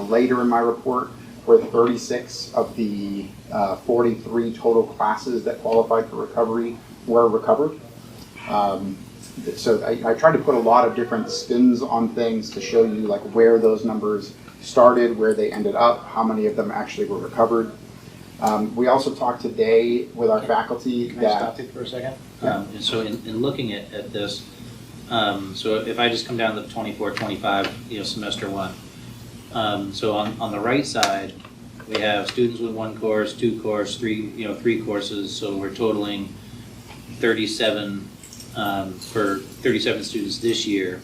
later in my report where 36 of the 43 total classes that qualified for recovery were recovered. So I tried to put a lot of different spins on things to show you like where those numbers started, where they ended up, how many of them actually were recovered. We also talked today with our faculty Can I stop you for a second? And so in looking at this, so if I just come down to the 24-25, semester one. So on the right side, we have students with one course, two course, three courses. So we're totaling 37 for 37 students this year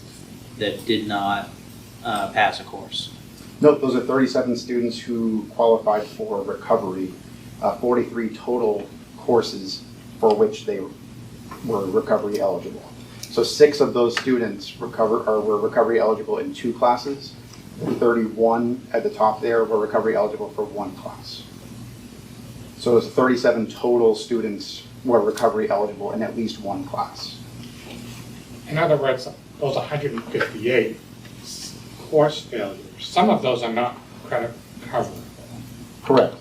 that did not pass a course. Nope, those are 37 students who qualified for recovery, 43 total courses for which they were recovery eligible. So 6 of those students were recovery eligible in 2 classes. 31 at the top there were recovery eligible for 1 class. So it was 37 total students were recovery eligible in at least 1 class. In other words, those 158 course failures, some of those are not credit recoverable. Correct.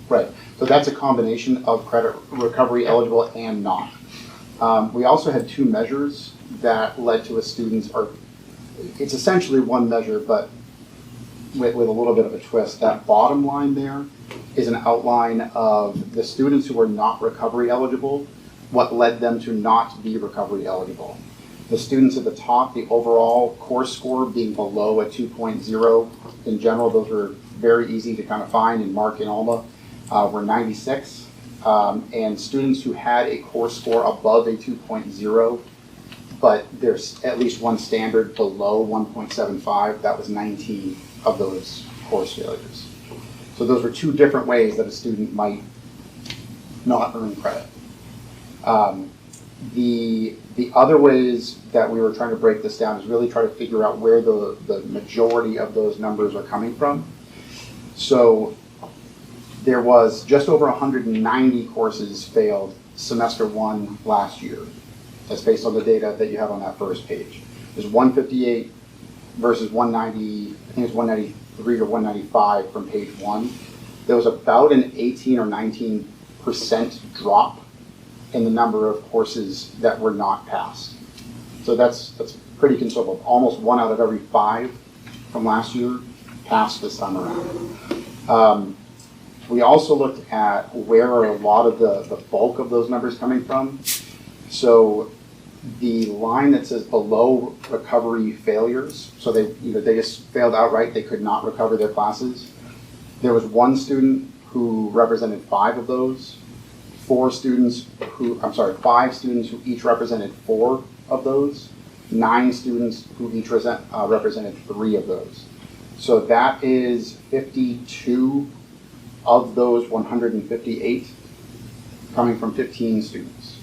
Right. So that's a combination of credit recovery eligible and not. We also had 2 measures that led to a student's, or it's essentially one measure, but with a little bit of a twist. That bottom line there is an outline of the students who were not recovery eligible, what led them to not be recovery eligible. The students at the top, the overall course score being below a 2.0 in general, those were very easy to kind of find and mark in Alma, were 96. And students who had a course score above a 2.0, but there's at least one standard below 1.75, that was 19 of those course failures. So those were 2 different ways that a student might not earn credit. The other ways that we were trying to break this down is really try to figure out where the majority of those numbers are coming from. So there was just over 190 courses failed semester 1 last year. That's based on the data that you have on that first page. There's 158 versus 190, I think it's 193 or 195 from page 1. There was about an 18 or 19% drop in the number of courses that were not passed. So that's pretty considerable. Almost 1 out of every 5 from last year passed this time around. We also looked at where are a lot of the bulk of those numbers coming from. So the line that says below recovery failures, so they just failed outright, they could not recover their classes. There was 1 student who represented 5 of those. 5 students who each represented 4 of those, 9 students who each represented 3 of those. So that is 52 of those 158 coming from 15 students.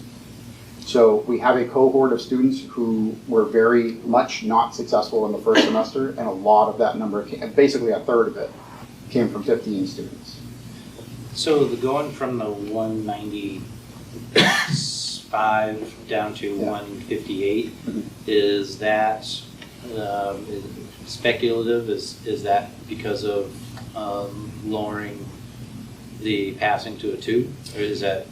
So we have a cohort of students who were very much not successful in the first semester, and a lot of that number, basically a third of it, came from 15 students. So the going from the 195 down to 158, is that speculative? Is that because of lowering the passing to a 2, or is that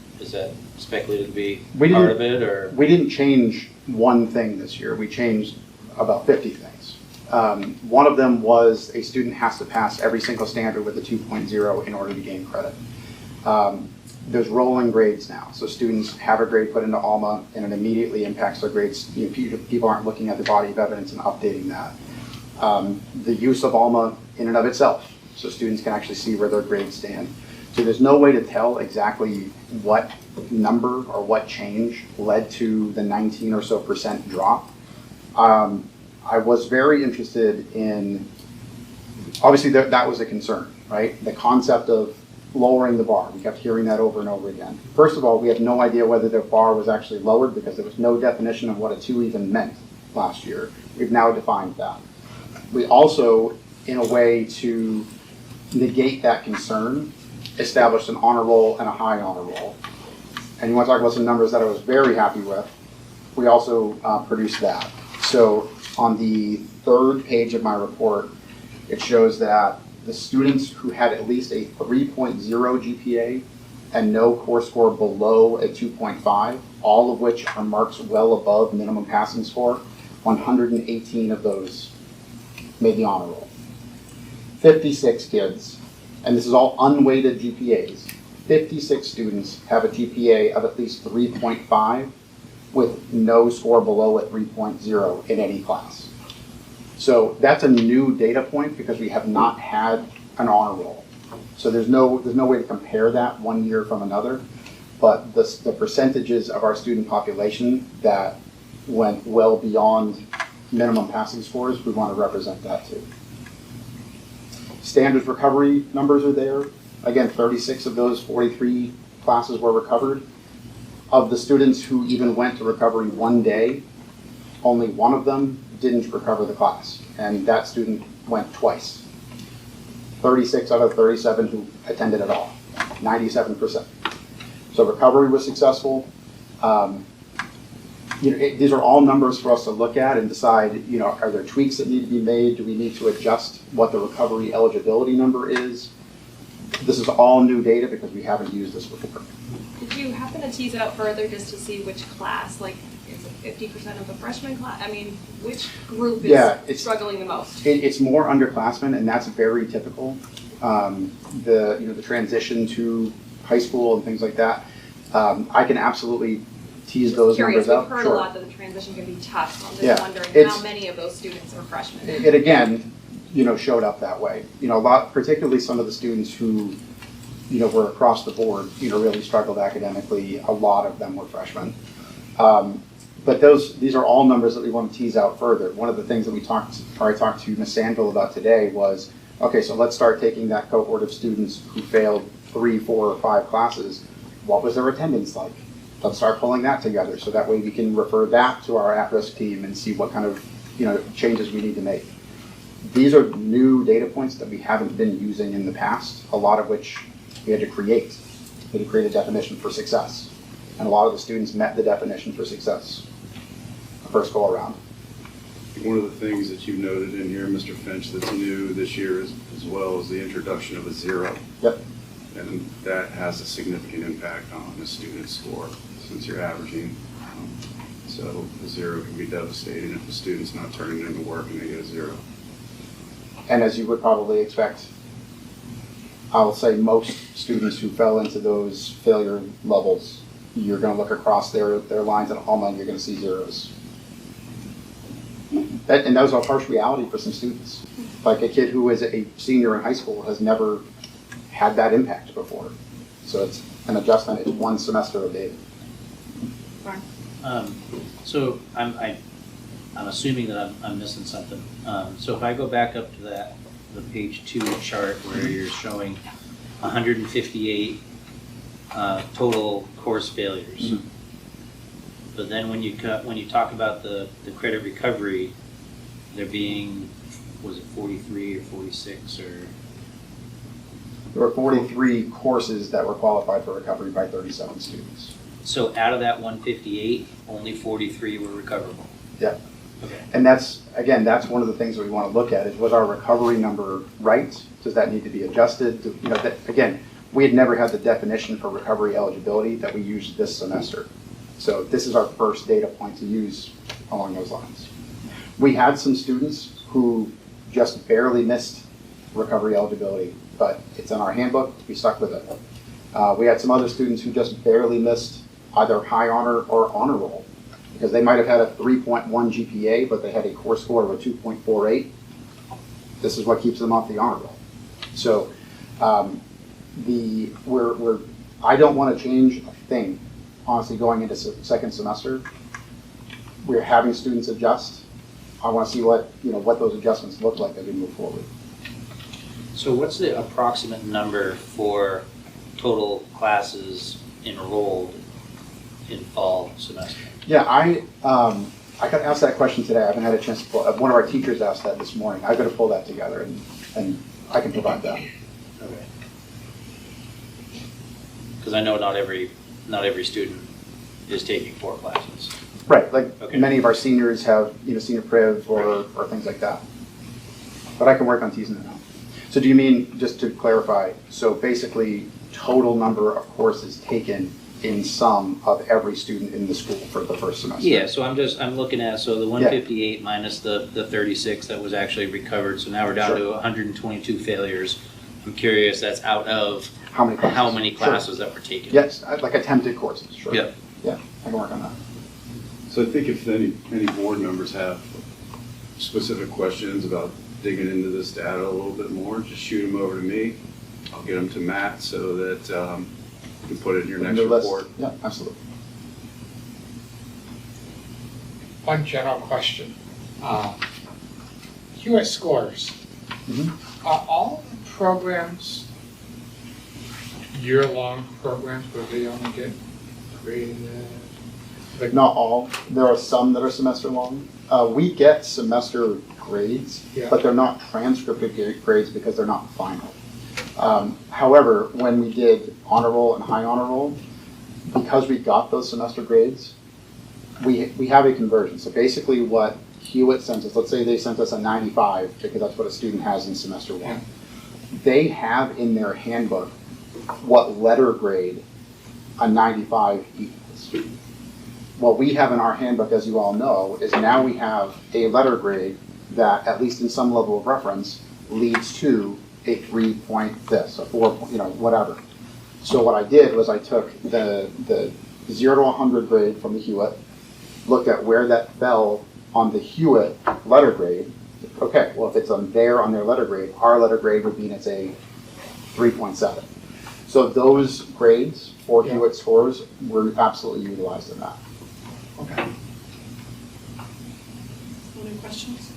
speculated to be part of it? Or we didn't change one thing this year. We changed about 50 things. One of them was a student has to pass every single standard with a 2.0 in order to gain credit. There's rolling grades now, so students have a grade put into Alma and it immediately impacts their grades. People aren't looking at the body of evidence and updating that. The use of Alma in and of itself, so students can actually see where their grades stand. So there's no way to tell exactly what number or what change led to the 19 or so % drop. I was very interested in, obviously that was a concern. right? The concept of lowering the bar. We kept hearing that over and over again. First of all, we have no idea whether the bar was actually lowered because there was no definition of what a 2 even meant last year. We've now defined that. We also, in a way to negate that concern, established an honor roll and a high honor roll. And you want to talk about some numbers that I was very happy with. We also produced that. So on the third page of my report, it shows that the students who had at least a 3.0 GPA and no core score below a 2.5, all of which are marks well above minimum passing score, 118 of those made the honor roll. 56 kids, and this is all unweighted GPAs, 56 students have a GPA of at least 3.5 with no score below a 3.0 in any class. So that's a new data point because we have not had an honor roll. So there's no way to compare that one year from another, but the percentages of our student population that went well beyond minimum passing scores, we want to represent that too. Standards recovery numbers are there. Again, 36 of those 43 classes were recovered. Of the students who even went to recovery one day, only one of them didn't recover the class, and that student went twice. 36 out of 37 who attended at all, 97%. So recovery was successful. These are all numbers for us to look at and decide, are there tweaks that need to be made? Do we need to adjust what the recovery eligibility number is? This is all new data because we haven't used this before. Did you happen to tease it out further just to see which class, like, is it 50% of the freshman class? I mean, which group is struggling the most? It's more underclassmen, and that's very typical. The transition to high school and things like that. I can absolutely tease those numbers out. We've heard a lot that the transition can be tough, so I'm just wondering how many of those students are freshmen. It again, showed up that way. Particularly some of the students who, were across the board, really struggled academically. A lot of them were freshmen. But these are all numbers that we want to tease out further. One of the things that I talked to Ms. Sandville about today was, okay, so let's start taking that cohort of students who failed 3, 4, or 5 classes. What was their attendance like? Let's start pulling that together so that way we can refer that to our at-risk team and see what kind of changes we need to make. These are new data points that we haven't been using in the past, a lot of which we had to create. We had to create a definition for success. And a lot of the students met the definition for success the first go around. One of the things that you've noted in here, Mr. Finch, that's new this year as well is the introduction of a 0. Yep. And that has a significant impact on the student's score since you're averaging. So a 0 can be devastating if the student's not turning in the work and they get a 0. And as you would probably expect, I'll say most students who fell into those failure levels, you're going to look across their lines at Alma and you're going to see 0s. And that was a harsh reality for some students. Like a kid who is a senior in high school has never had that impact before. So it's an adjustment. It's one semester of data. So I'm assuming that I'm missing something. So if I go back up to the page 2 chart where you're showing 158 total course failures. Mm-hmm. But then when you talk about the credit recovery, there being, was it 43 or 46 or? There were 43 courses that were qualified for recovery by 37 students. So out of that 158, only 43 were recoverable? Yeah. Okay. And that's one of the things that we want to look at is, was our recovery number right? Does that need to be adjusted? Again, we had never had the definition for recovery eligibility that we used this semester. So this is our first data point to use along those lines. We had some students who just barely missed recovery eligibility, but it's in our handbook, we stuck with it. We had some other students who just barely missed either high honor or honor roll, because they might have had a 3.1 GPA, but they had a core score of a 2.48. This is what keeps them off the honor roll. So I don't want to change a thing, honestly, going into second semester. We're having students adjust. I want to see what those adjustments look like as we move forward. So what's the approximate number for total classes enrolled in fall semester? Yeah, I got asked that question today. I haven't had a chance to pull, one of our teachers asked that this morning. I've got to pull that together and I can provide that. Okay. Because I know not every student is taking 4 classes. Right, like Okay. many of our seniors have, senior priv or things like that. But I can work on teasing it out. So do you mean, just to clarify, so basically total number of courses taken in sum of every student in the school for the first semester? Yeah, so I'm looking at, so the 158 minus the 36 that was actually recovered, so now we're down to 122 failures. I'm curious, that's out of how many classes that were taken? Yes, like attempted courses, sure. Yep. Yeah, I can work on that. So I think if any board members have specific questions about digging into this data a little bit more, just shoot them over to me. I'll get them to Matt so that you can put it in your next report. Yeah, absolutely. One general question. Hewitt scores. Are all programs year-long programs where they only get graded? Like not all. There are some that are semester long. We get semester grades, but they're not transcripted grades because they're not final. However, when we did honor roll and high honor roll, because we got those semester grades, we have a conversion. So basically what Hewitt sent us, let's say they sent us a 95 because that's what a student has in semester 1. They have in their handbook what letter grade a 95 equals. What we have in our handbook, as you all know, is now we have a letter grade that, at least in some level of reference, leads to a 3-point this, a 4, whatever. So what I did was I took the 0 to 100 grade from the Hewitt, looked at where that fell on the Hewitt letter grade. Okay, well, if it's on their letter grade, our letter grade would mean it's a 3.7. So those grades for Hewitt scores were absolutely utilized in that. Okay. Other questions?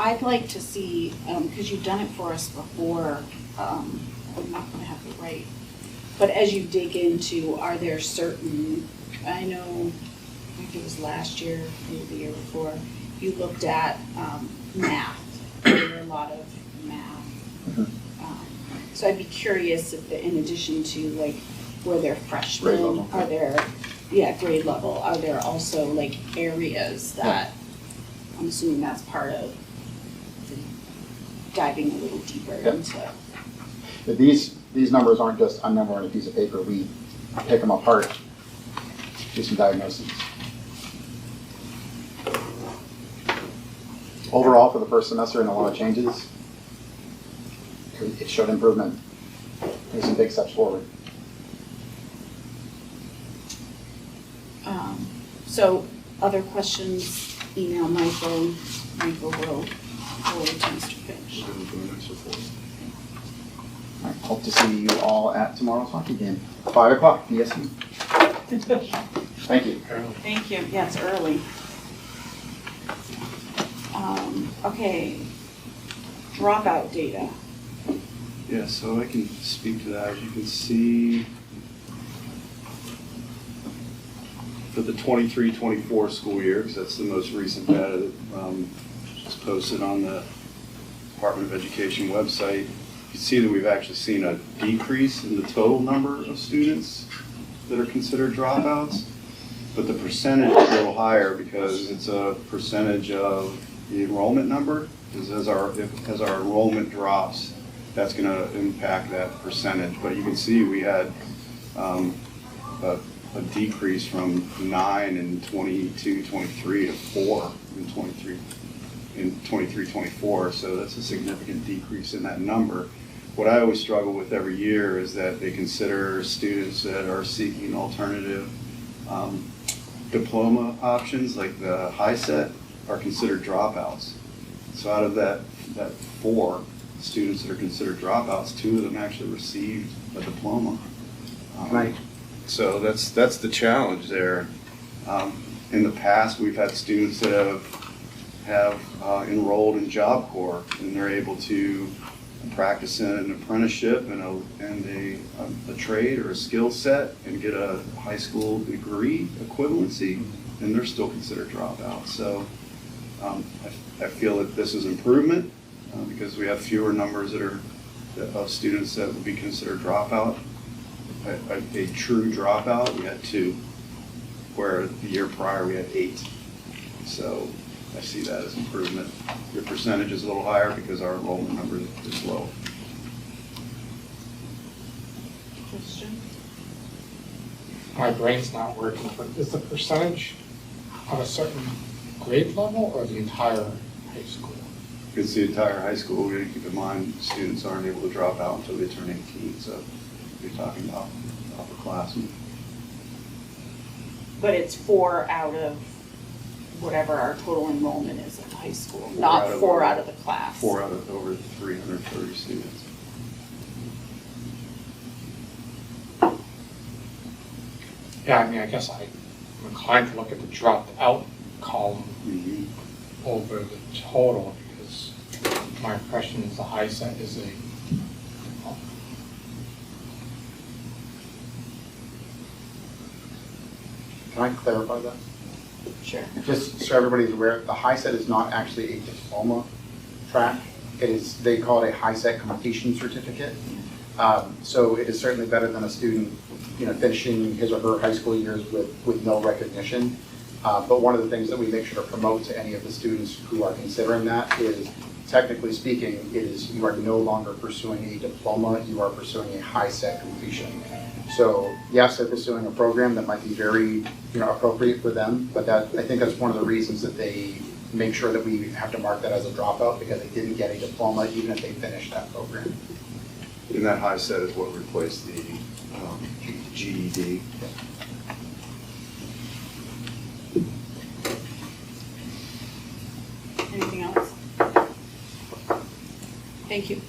I'd like to see, because you've done it for us before, I'm not going to have it right, but as you dig into, are there certain, I know, I think it was last year, maybe the year before, you looked at math. There were a lot of math. So I'd be curious if, in addition to like, were there freshmen, are there, grade level, are there also like areas that, I'm assuming that's part of diving a little deeper into. These numbers aren't just a number on a piece of paper. We pick them apart, do some diagnoses. Overall, for the first semester, and a lot of changes, it showed improvement. There's some big steps forward. So, other questions, email Michael. Michael will forward to Mr. Finch. I hope to see you all at tomorrow's hockey game, 5 o'clock, PSU. Thank you. Thank you. Yeah, it's early. Okay, dropout data. Yeah, so I can speak to that. As you can see, for the 23-24 school year, because that's the most recent data that was posted on the Department of Education website, you can see that we've actually seen a decrease in the total number of students that are considered dropouts, but the percentage is a little higher because it's a percentage of the enrollment number. Because as our enrollment drops, that's going to impact that percentage. But you can see we had a decrease from 9 in 22-23 to 4 in 23-24. So that's a significant decrease in that number. What I always struggle with every year is that they consider students that are seeking alternative diploma options, like the high set, are considered dropouts. So out of that 4 students that are considered dropouts, 2 of them actually received a diploma. Right. So that's the challenge there. In the past, we've had students that have have enrolled in Job Corps, and they're able to practice in an apprenticeship and a trade or a skill set and get a high school degree equivalency, and they're still considered dropouts. So I feel that this is improvement because we have fewer numbers of students that would be considered dropout. A true dropout, we had 2, where the year prior we had 8. So I see that as improvement. Your percentage is a little higher because our enrollment number is low. Question? My brain's not working, but is the percentage of a certain grade level or the entire high school? It's the entire high school. We gotta keep in mind, students aren't able to drop out until they turn 18, so you're talking about upperclassmen. But it's 4 out of whatever our total enrollment is in high school, not 4 out of the class. 4 out of over 330 students. Yeah, I mean, I guess I'm inclined to look at the dropped out column over the total, because my impression is the high set is a Can I clarify that? Sure. Just so everybody's aware, the high set is not actually a diploma track. It is, they call it a high set completion certificate. So it is certainly better than a student, finishing his or her high school years with no recognition. But one of the things that we make sure to promote to any of the students who are considering that is, technically speaking, you are no longer pursuing a diploma, you are pursuing a high set completion. So yes, they're pursuing a program that might be very, appropriate for them, but I think that's one of the reasons that they make sure that we have to mark that as a dropout, because they didn't get a diploma even if they finished that program. And that high set is what replaced the GED. Anything else? Thank you.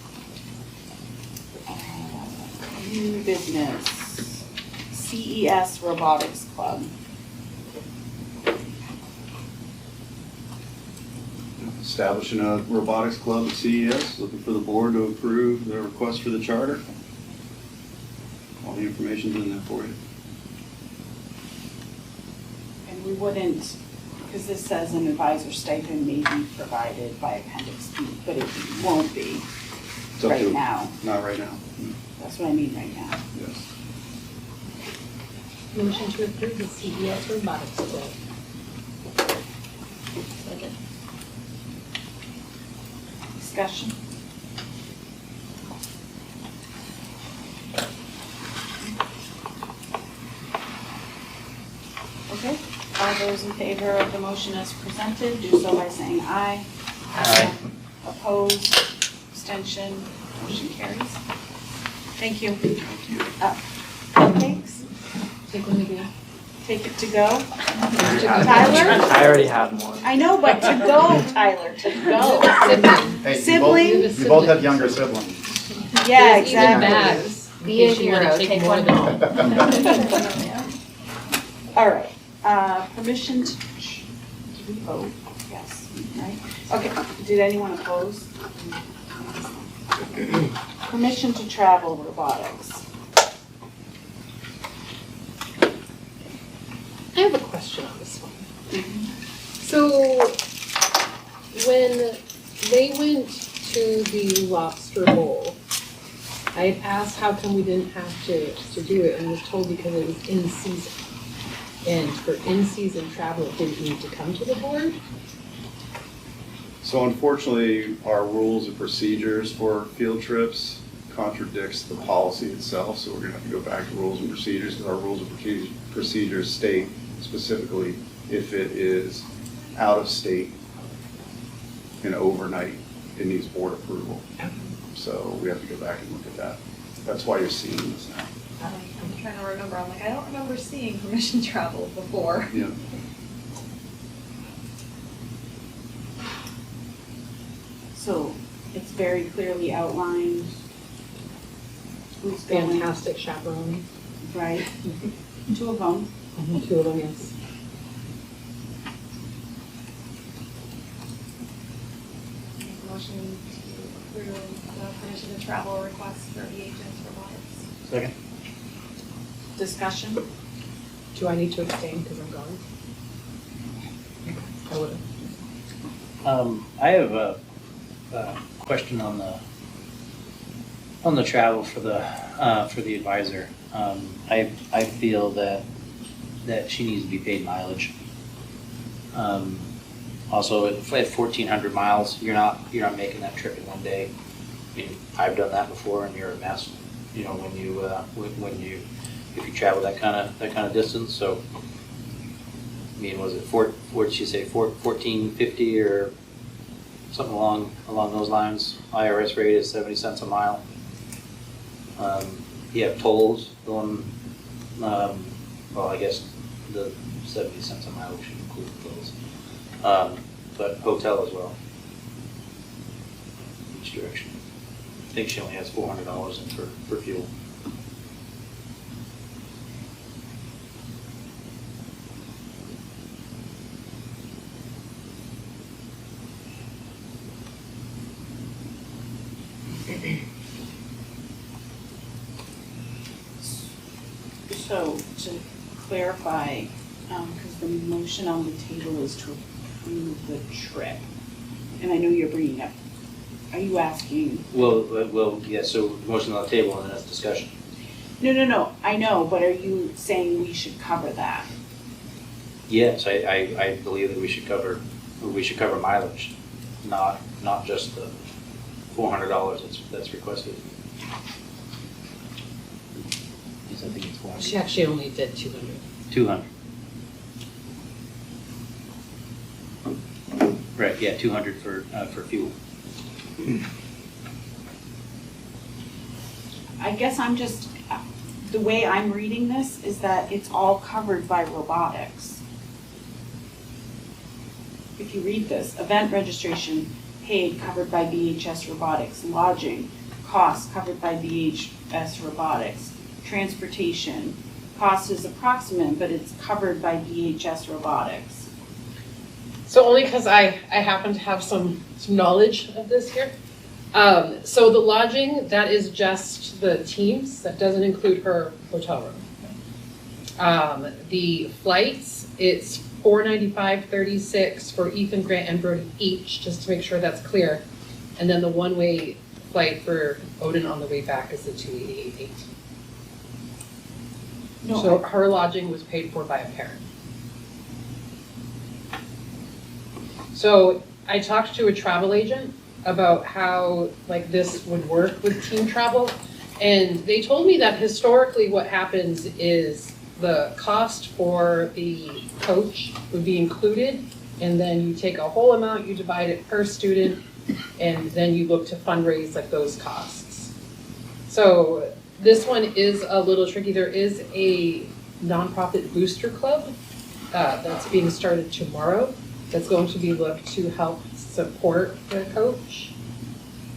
New business, CES Robotics Club. Establishing a robotics club at CES, looking for the board to approve the request for the charter. All the information's in there for you. And we wouldn't, because this says an advisor stipend may be provided by Appendix B, but it won't be It's up right to- now. Not right now. That's what I mean right now. Yes. Motion to approve the CES Robotics Club. Second. Discussion? Okay, all those in favor of the motion as presented, do so by saying aye. Aye. Opposed, abstention, motion carries. Thank you. Cupcakes, Take one again. take it to go. I Tyler? already have one. I know, but to go, Tyler, to go. Hey, Sibling? you both have younger siblings. Yeah, There's even exactly. bags. in Be a case you wanna hero, take take more one than- home. All right, permission to, did we vote? Yes, right? Okay, did anyone oppose? Permission to travel robotics. I have a question on this one. So, when they went to the Lobster Bowl, I had asked how come we didn't have to do it, and was told because it was in season. And for in-season travel, it didn't need to come to the board. So unfortunately, our rules and procedures for field trips contradicts the policy itself, so we're gonna have to go back to rules and procedures, because our rules and procedures state specifically if it is out of state and overnight, it needs board approval. So we have to go back and look at that. That's why you're seeing this now. I'm trying to remember, I'm like, I don't remember seeing permission travel before. Yeah. So it's very clearly outlined who's going, Fantastic chaperone. right? 2 of them. 2 of them, yes. motion to approve the permission to travel request for VHS robotics. Second. Discussion? Do I need to abstain because I'm gone? I would have. I have a question on the travel for the advisor. I feel that she needs to be paid mileage. Also, at 1,400 miles, you're not making that trip in one day. I mean, I've done that before, and you're a mess. You know, if you travel that kind of distance. So, I mean, was it what did she say, 1450 or something along those lines? IRS rate is 70 cents a mile. You have tolls going. Well, I guess the 70 cents a mile should include tolls. But hotel as well, each direction. I think she only has $400 in for fuel. So to clarify, because the motion on the table is to approve the trip, and I know you're bringing up, are you asking? Well, yeah, so motion on the table and then that's discussion. No, I know, but are you saying we should cover that? Yes, I believe that we should cover mileage, not just the $400 that's requested. Yes, I think it's 400. She actually only did 200. 200. Right, yeah, 200 for fuel. I guess I'm just, the way I'm reading this is that it's all covered by robotics. If you read this, event registration paid, covered by BHS Robotics, lodging, costs covered by BHS Robotics, transportation, cost is approximate, but it's covered by BHS Robotics. So only because I happen to have some knowledge of this here. So the lodging, that is just the teams, that doesn't include her hotel room. The flights, it's $495.36 for Ethan, Grant, and Brody each, just to make sure that's clear. And then the one-way flight for Odin on the way back is the $288.8. No, So her lodging was paid for by a parent. So I talked to a travel agent about how like this would work with team travel, and they told me that historically what happens is the cost for the coach would be included, and then you take a whole amount, you divide it per student, and then you look to fundraise like those costs. So this one is a little tricky. There is a nonprofit booster club that's being started tomorrow that's going to be looked to help support the coach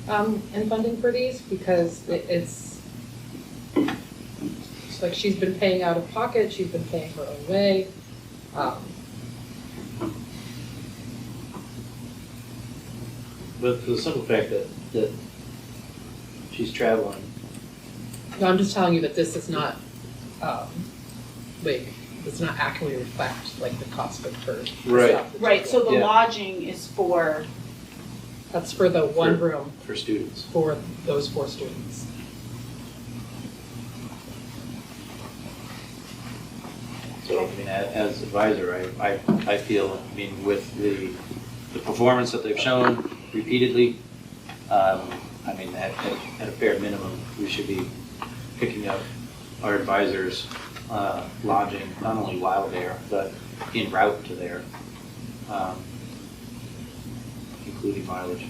and funding for these, because it's like she's been paying out of pocket, she's been paying her own way. But for the simple fact that she's traveling. No, I'm just telling you that this is not, does not accurately reflect like the cost of her stuff. Right, so the Yeah. lodging is for, That's for the one room For students. for those 4 students. So, I mean, as advisor, I feel, I mean, with the performance that they've shown repeatedly, I mean, at a fair minimum, we should be picking up our advisors' lodging, not only while there, but en route to there, including mileage.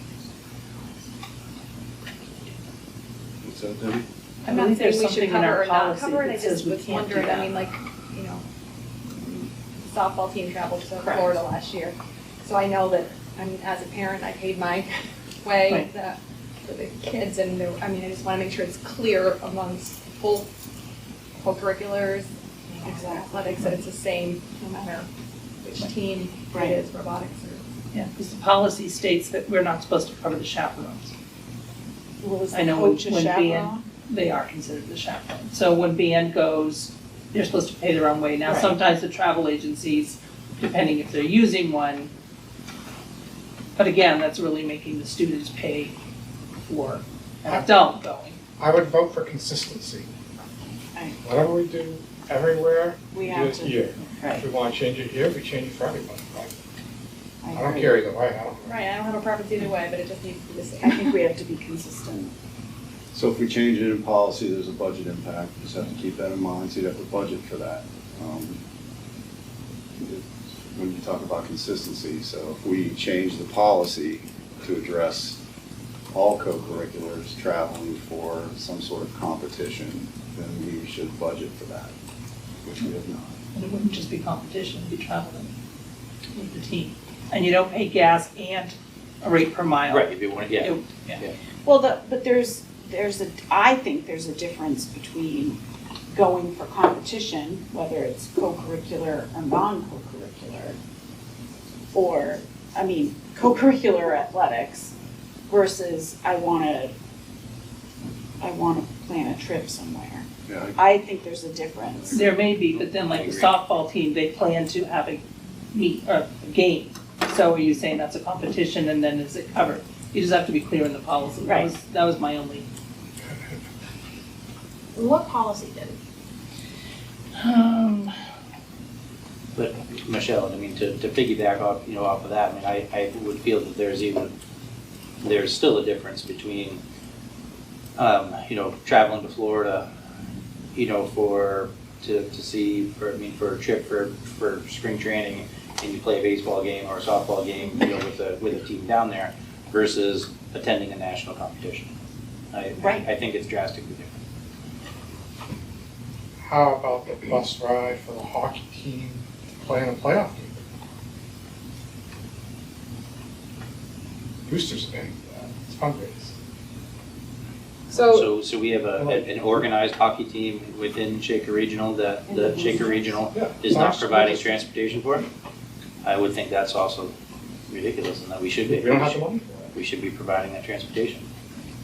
What's that, Debbie? I'm not saying we should cover or not cover it, I just was wondering, I mean, like, you know, softball team traveled to Correct. Florida last year. So I know that, I mean, as a parent, I paid my way for the kids, and there, I mean, I just wanna make sure it's clear amongst both co-curriculars, athletics, that it's the same, no matter which team it Right. is, robotics or Yeah, because the policy states that we're not supposed to cover the chaperones. Was I the know coach a when band, chaperone? they are considered the chaperone. So when band goes, they're supposed to pay their own way. Now, Right. sometimes the travel agencies, depending if they're using one, but again, that's really making the students pay for an adult going. I would vote for consistency. Right. Whatever we do everywhere, We we do have it to- here. right. If we want to change it here, we change it for everybody. I don't agree. care either way, I don't. Right, I don't have a preference either way, but it just needs to be the same. I think we have to be consistent. So if we change it in policy, there's a budget impact, you just have to keep that in mind, so you'd have to budget for that. When you talk about consistency, so if we change the policy to address all co-curriculars traveling for some sort of competition, then we should budget for that, which we have not. And it wouldn't just be competition, it'd be traveling with the team. And you don't pay gas and a rate per mile. Right, if you want, yeah, It- yeah. Well, but I think there's a difference between going for competition, whether it's co-curricular or non-co-curricular, or, I mean, co-curricular athletics versus I wanna plan a trip somewhere. Yeah, I think there's a difference. There may be, but then like the softball team, they plan to have a game. So are you saying that's a competition and then is it covered? You just have to be clear in the policy. Right. That was my only. What policy did? But Michelle, I mean, to piggyback off, off of that, I mean, I would feel that there's still a difference between, traveling to Florida, for a trip for spring training, and you play a baseball game or a softball game, with a team down there, versus attending a national competition. Right. I think it's drastically different. How about the bus ride for the hockey team playing a playoff game? Boosters paying for that, it's fundraising. So we have an organized hockey team within Shaker Regional that the Shaker Regional is not providing transportation for? I would think that's also ridiculous and that we should be. We don't have the money for it. We should be providing that transportation.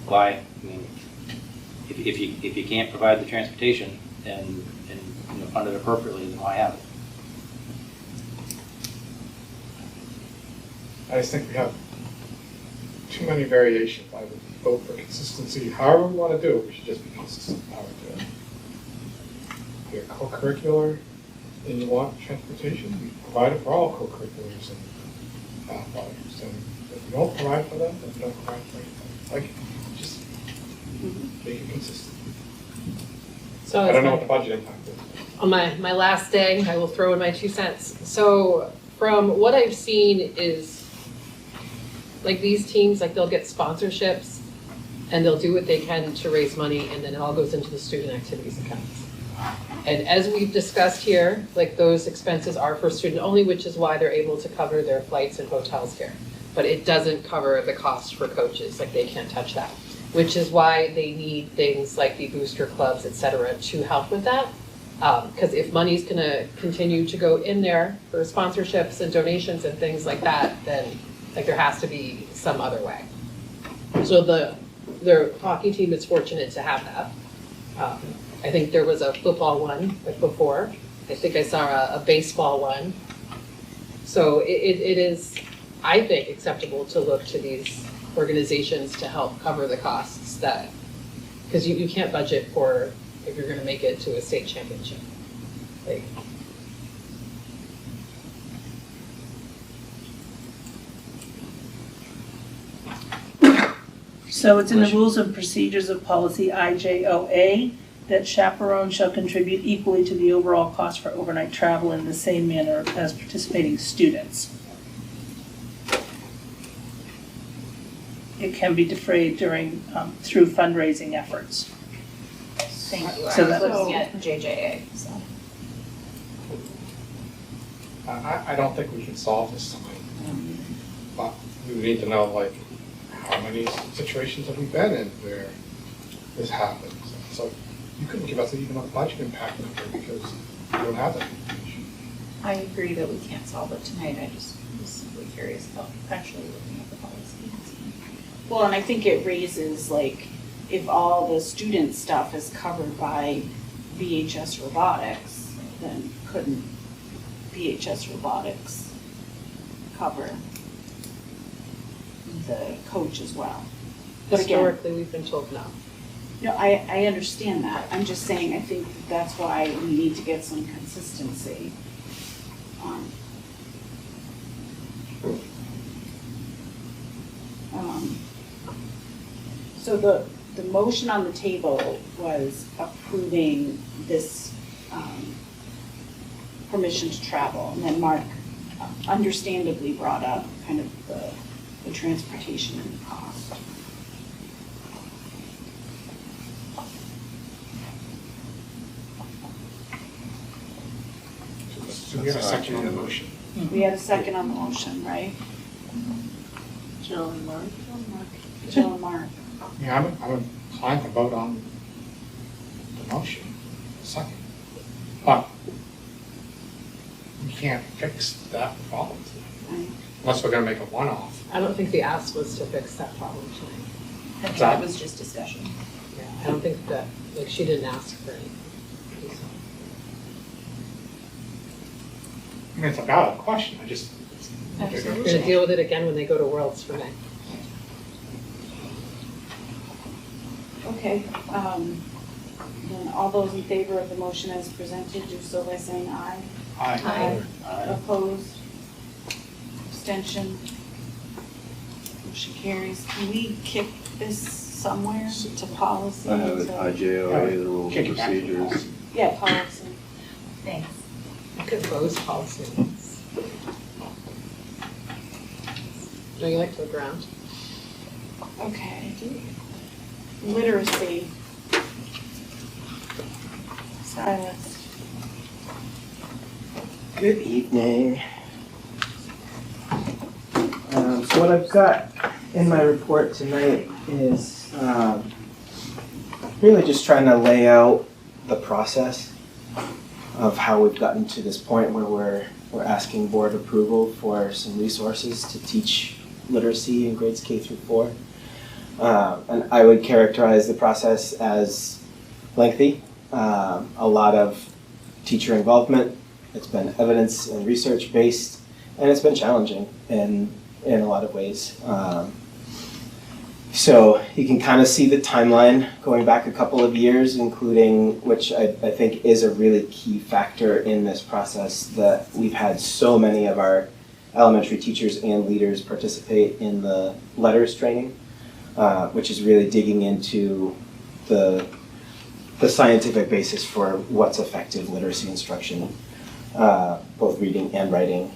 Why? I mean, if you can't provide the transportation and fund it appropriately, then why have it? I just think we have too many variations. I would vote for consistency. However we want to do it, we should just be consistent in how we do it. If you're co-curricular and you want transportation, we provide it for all co-curriculars and athletics. And if we don't provide for them, then we don't provide for anything. Like, just make it consistent. So I it's don't know my- what the budget impact is. On my last day, I will throw in my 2 cents. So from what I've seen is, like these teams, like they'll get sponsorships and they'll do what they can to raise money and then it all goes into the student activities accounts. And as we've discussed here, like those expenses are for student only, which is why they're able to cover their flights and hotels here. But it doesn't cover the cost for coaches, like they can't touch that. Which is why they need things like the booster clubs, et cetera, to help with that. Because if money's gonna continue to go in there for sponsorships and donations and things like that, then like there has to be some other way. So their hockey team is fortunate to have that. I think there was a football one like before. I think I saw a baseball one. So it is, I think, acceptable to look to these organizations to help cover the costs that, because you can't budget for if you're gonna make it to a state championship. Like, So it's in the rules and procedures of policy IJOA that chaperones shall contribute equally to the overall cost for overnight travel in the same manner as participating students. It can be defrayed through fundraising efforts. Thank you. So I was that- looking at JJA, so. I don't think we can solve this tonight. But we need to know, like, how many situations have we been in where this happens? So you couldn't give us even a budget impact number because you don't have that information. I agree that we can't solve it tonight, I just was simply curious about actually looking at the policy. Well, and I think it raises, like, if all the student stuff is covered by VHS Robotics, then couldn't VHS Robotics cover the coach as well? But again, Historically, we've been told no. no, I understand that. I'm just saying, I think that's why we need to get some consistency. So the motion on the table was approving this permission to travel. And then Mark understandably brought up kind of the transportation and the cost. So we have a second on the motion. We had a second on the motion, right? Jill and Mark. Jill and Mark. Yeah, I'm inclined to vote on the motion, second. But we can't fix that problem tonight, unless we're gonna make a one-off. I don't think the ask was to fix that problem tonight. I think That- it was just discussion. Yeah, I don't think that, like, she didn't ask for anything. I mean, it's a valid question, I just. We're gonna deal with it again when they go to Worlds for May. Okay, then all those in favor of the motion as presented, do so by saying aye. Aye. Opposed? Abstention? Motion carries. Can we kick this somewhere to policy? I have it, to- IJOA, the rules Kick and it back to procedures. Yeah, policy. Thanks. Look at those policies. Don't you like to look around? Okay. Literacy. Silas. Good evening. So what I've got in my report tonight is really just trying to lay out the process of how we've gotten to this point where we're asking board approval for some resources to teach literacy in grades K through 4. And I would characterize the process as lengthy, a lot of teacher involvement. It's been evidence and research based, and it's been challenging in a lot of ways. So you can kind of see the timeline going back a couple of years, including, which I think is a really key factor in this process, that we've had so many of our elementary teachers and leaders participate in the letters training, which is really digging into the scientific basis for what's effective literacy instruction, both reading and writing.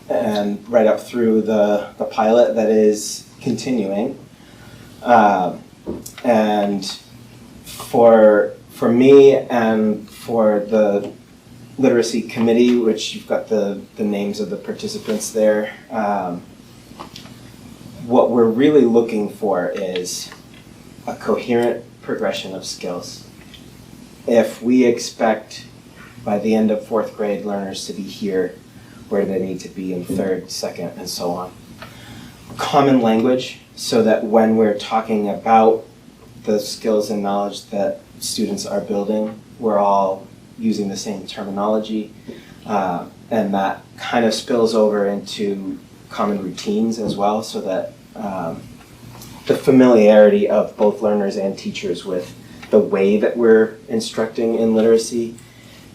And right up through the pilot that is continuing. And for me and for the literacy committee, which you've got the names of the participants there, what we're really looking for is a coherent progression of skills. If we expect by the end of 4th grade learners to be here where they need to be in 3rd, 2nd, and so on. Common language, so that when we're talking about the skills and knowledge that students are building, we're all using the same terminology, and that kind of spills over into common routines as well, so that the familiarity of both learners and teachers with the way that we're instructing in literacy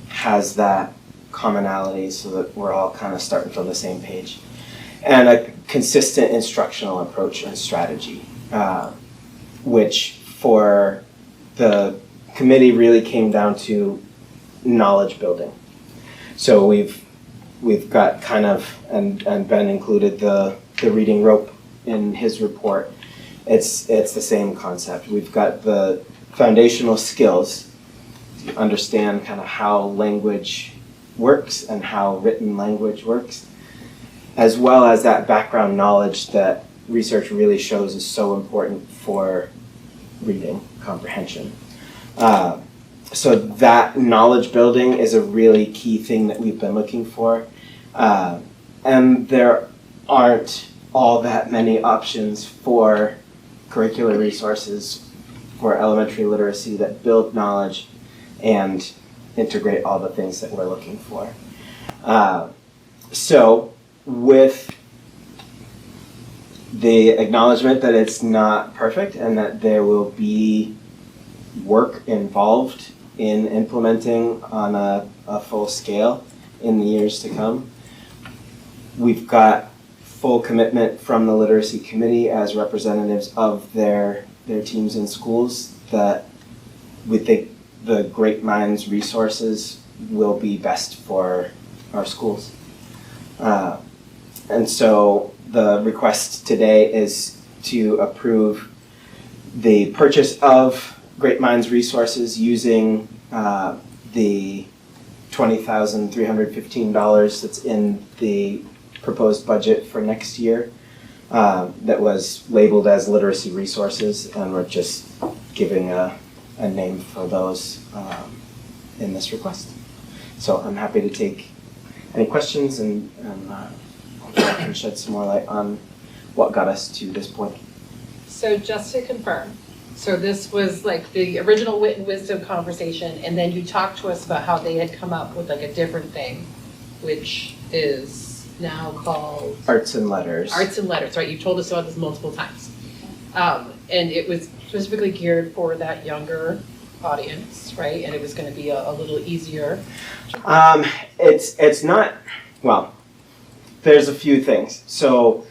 has that commonality, so that we're all kind of starting from the same page. And a consistent instructional approach and strategy, which for the committee really came down to knowledge building. So we've got kind of, and Ben included the reading rope in his report. It's the same concept. We've got the foundational skills to understand kind of how language works and how written language works, as well as that background knowledge that research really shows is so important for reading comprehension. So that knowledge building is a really key thing that we've been looking for. and there aren't all that many options for curricular resources for elementary literacy that build knowledge and integrate all the things that we're looking for. So with the acknowledgement that it's not perfect and that there will be work involved in implementing on a full scale in the years to come, we've got full commitment from the Literacy Committee as representatives of their teams in schools that we think the Great Minds resources will be best for our schools. And so the request today is to approve the purchase of Great Minds resources using the $20,315 that's in the proposed budget for next year that was labeled as literacy resources, and we're just giving a name for those in this request. So I'm happy to take any questions and hopefully I can shed some more light on what got us to this point. So just to confirm, so this was like the original Wit and Wisdom conversation, and then you talked to us about how they had come up with like a different thing, which is now called Arts and Letters. Arts and Letters, right? You've told us about this multiple times. And it was specifically geared for that younger audience, right? And it was going to be a little easier. It's not, well, there's a few things. So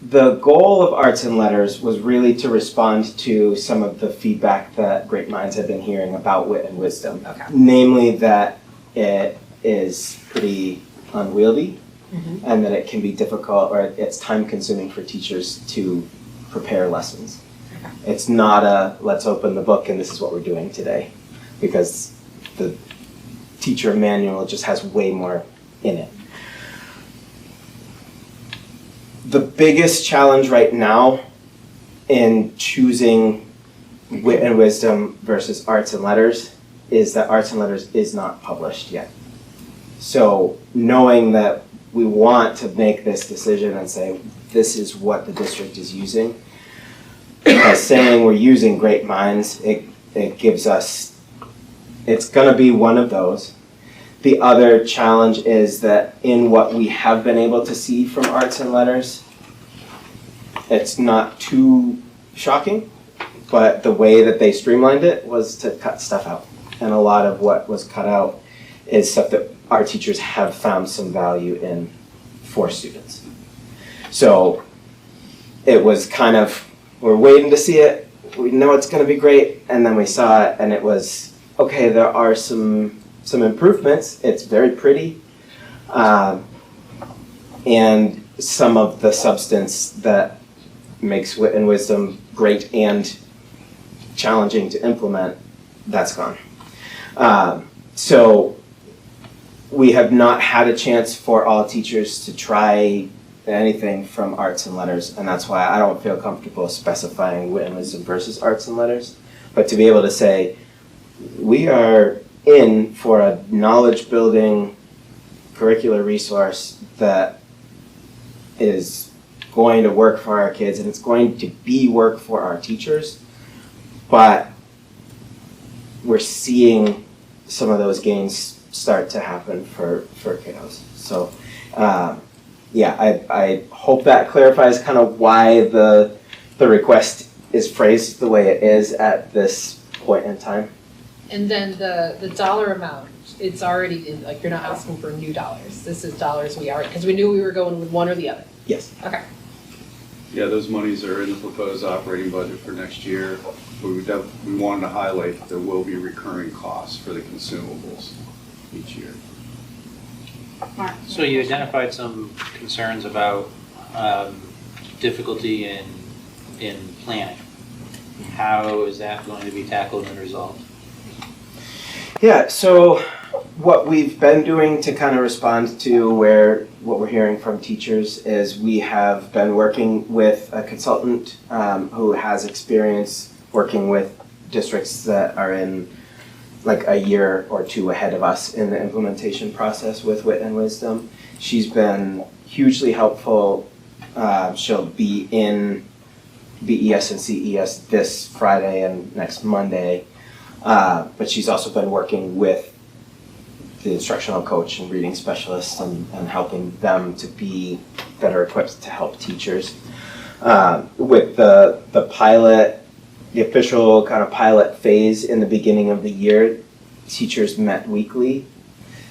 the goal of Arts and Letters was really to respond to some of the feedback that Great Minds had been hearing about Wit and Wisdom. Okay. Namely that it is pretty unwieldy, and that it can be difficult, or it's time consuming for teachers to prepare lessons. Okay. It's not a, let's open the book and this is what we're doing today, because the teacher manual just has way more in it. The biggest challenge right now in choosing Wit and Wisdom versus Arts and Letters is that Arts and Letters is not published yet. So knowing that we want to make this decision and say, this is what the district is using, by saying we're using Great Minds, it gives us, it's gonna be one of those. The other challenge is that in what we have been able to see from Arts and Letters, it's not too shocking, but the way that they streamlined it was to cut stuff out. And a lot of what was cut out is stuff that our teachers have found some value in for students. So it was kind of, we're waiting to see it, we know it's gonna be great, and then we saw it and it was, okay, there are some improvements, it's very pretty, and some of the substance that makes Wit and Wisdom great and challenging to implement, that's gone. So we have not had a chance for all teachers to try anything from Arts and Letters, and that's why I don't feel comfortable specifying Wit and Wisdom versus Arts and Letters, but to be able to say, we are in for a knowledge building curricular resource that is going to work for our kids and it's going to be work for our teachers, but we're seeing some of those gains start to happen for kiddos. So yeah, I hope that clarifies kind of why the request is phrased the way it is at this point in time. And then the dollar amount, it's already in, like, you're not asking for new dollars. This is dollars we already, because we knew we were going with one or the other. Yes. Okay. Yeah, those monies are in the proposed operating budget for next year. We wanted to highlight that there will be recurring costs for the consumables each year. Mark. So you identified some concerns about difficulty in planning. How is that going to be tackled and resolved? Yeah, so what we've been doing to kind of respond to what we're hearing from teachers is we have been working with a consultant who has experience working with districts that are in like a year or two ahead of us in the implementation process with Wit and Wisdom. She's been hugely helpful. She'll be in BES and CES this Friday and next Monday. But she's also been working with the instructional coach and reading specialist and helping them to be better equipped to help teachers. With the pilot, the official kind of pilot phase in the beginning of the year, teachers met weekly.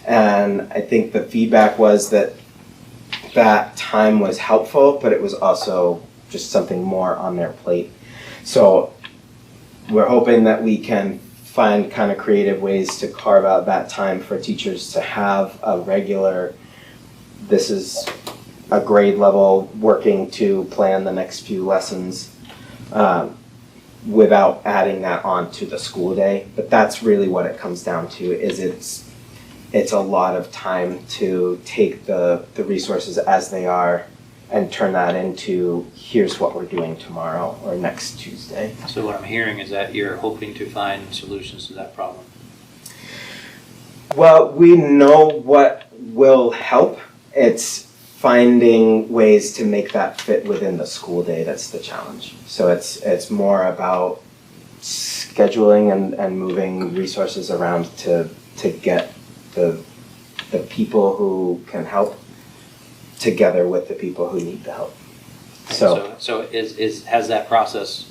And I think the feedback was that that time was helpful, but it was also just something more on their plate. So we're hoping that we can find kind of creative ways to carve out that time for teachers to have a regular, this is a grade level working to plan the next few lessons without adding that on to the school day. But that's really what it comes down to, is it's a lot of time to take the resources as they are and turn that into, here's what we're doing tomorrow or next Tuesday. So what I'm hearing is that you're hoping to find solutions to that problem. Well, we know what will help. It's finding ways to make that fit within the school day that's the challenge. So it's more about scheduling and moving resources around to get the people who can help together with the people who need the help. So has that process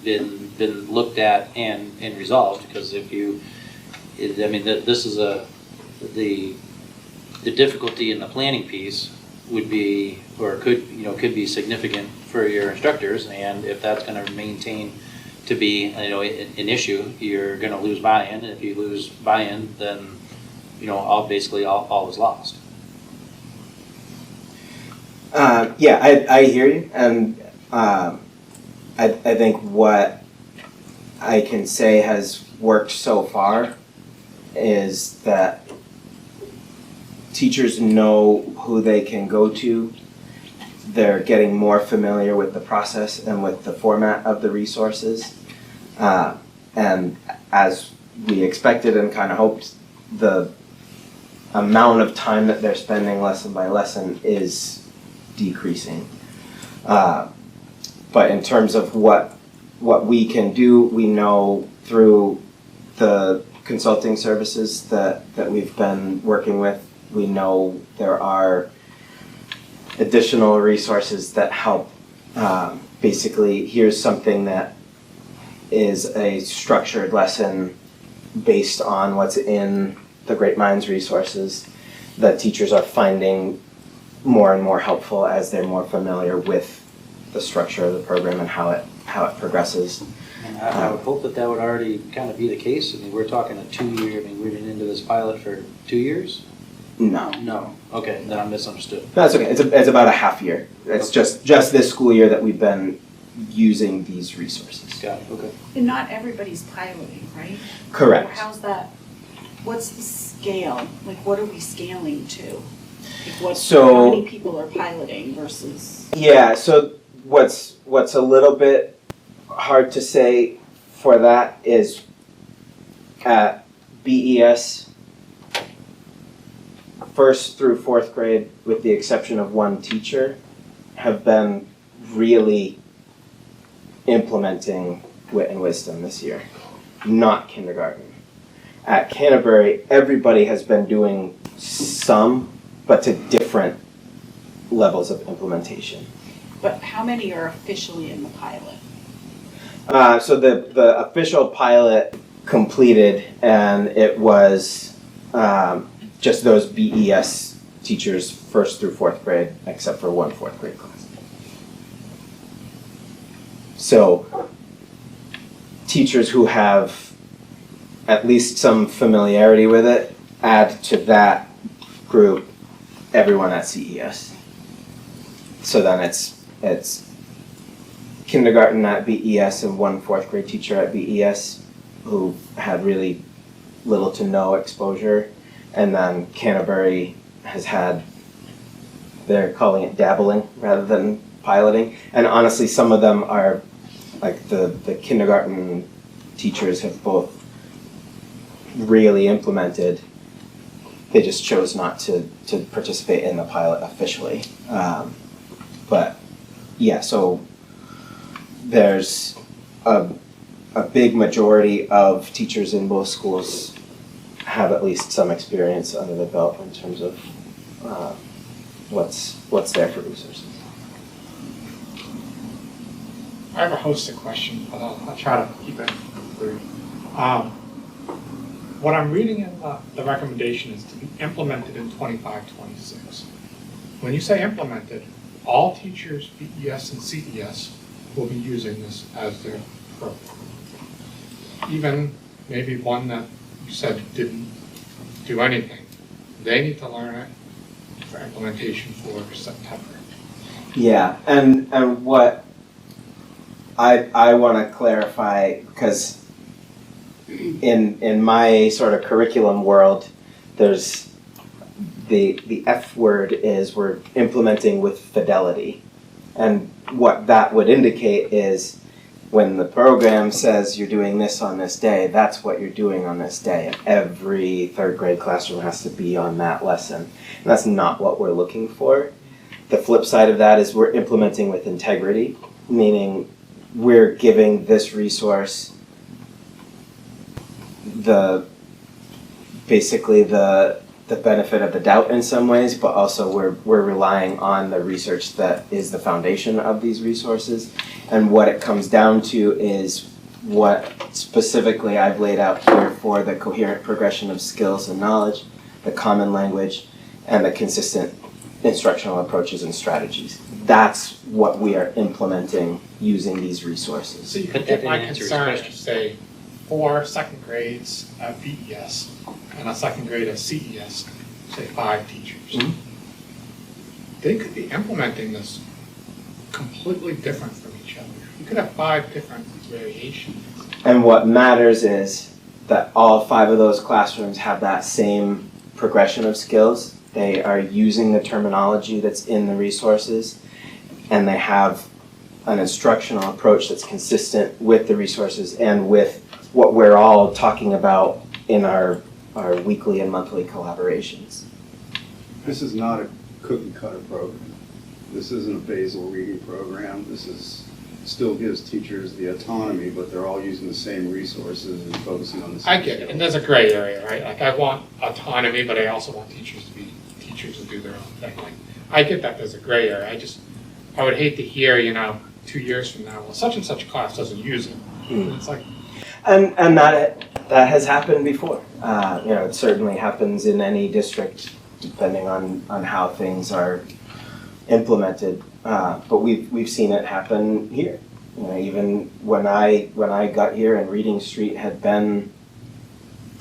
been looked at and resolved? Because this is the difficulty in the planning piece would be, or could be significant for your instructors, and if that's going to maintain to be an issue, you're going to lose buy-in. And if you lose buy-in, then all is lost. I hear you, and I think what I can say has worked so far is that teachers know who they can go to. They're getting more familiar with the process and with the format of the resources. And as we expected and kind of hoped, the amount of time that they're spending lesson by lesson is decreasing. But in terms of what we can do, we know through the consulting services that we've been working with, we know there are additional resources that help. Basically, here's something that is a structured lesson based on what's in the Great Minds resources that teachers are finding more and more helpful as they're more familiar with the structure of the program and how it progresses. And I would hope that would already kind of be the case. We're talking a 2-year, we've been into this pilot for 2 years? No. Okay, then I misunderstood. That's okay. It's about a half year. It's just this school year that we've been using these resources. Got it, okay. And not everybody's piloting, right? Correct. Or how's that, what's the scale? Like, what are we scaling to? Like, how many people are piloting versus? Yeah, so what's a little bit hard to say for that is at BES, 1st through 4th grade, with the exception of one teacher, have been really implementing Wit and Wisdom this year, not kindergarten. At Canterbury, everybody has been doing some, but to different levels of implementation. But how many are officially in the pilot? So the official pilot completed, and it was just those BES teachers 1st through 4th grade, except for one 4th grade class. So teachers who have at least some familiarity with it, add to that group everyone at CES. So then it's kindergarten at BES and one 4th grade teacher at BES who had really little to no exposure. And then Canterbury has had, they're calling it dabbling rather than piloting. And honestly, some of them are, like the kindergarten teachers have both really implemented. They just chose not to participate in the pilot officially. But yeah, so there's a big majority of teachers in both schools have at least some experience under the belt in terms of what's there for resources. I have a host of questions, but I'll try to keep it brief. What I'm reading in the recommendation is to be implemented in 25-26. When you say implemented, all teachers, BES and CES, will be using this as their program. Even maybe one that you said didn't do anything, they need to learn it for implementation for September. Yeah, and what I want to clarify, because in my sort of curriculum world, there's the F word is we're implementing with fidelity. And what that would indicate is when the program says you're doing this on this day, that's what you're doing on this day. And every third grade classroom has to be on that lesson. And that's not what we're looking for. The flip side of that is we're implementing with integrity, meaning we're giving this resource basically the benefit of the doubt in some ways, but also we're relying on the research that is the foundation of these resources. And what it comes down to is what specifically I've laid out here for the coherent progression of skills and knowledge, the common language, and the consistent instructional approaches and strategies. That's what we are implementing using these resources. So you could get my concern to say 4 second grades at BES and a second grade at CES, say 5 teachers. Mm-hmm. They could be implementing this completely different from each other. You could have 5 different variations. And what matters is that all 5 of those classrooms have that same progression of skills. They are using the terminology that's in the resources, and they have an instructional approach that's consistent with the resources and with what we're all talking about in our weekly and monthly collaborations. This is not a cookie cutter program. This isn't a basal reading program. This still gives teachers the autonomy, but they're all using the same resources and focusing on the same I get it, and there's a gray area, right? Like I want autonomy, but I also want teachers to be teachers and do their own thing. Like I get that there's a gray area. I would hate to hear, 2 years from now, well, such and such class doesn't use it. It's like, and that has happened before. It certainly happens in any district, depending on how things are implemented. But we've seen it happen here. Even when I got here and Reading Street had been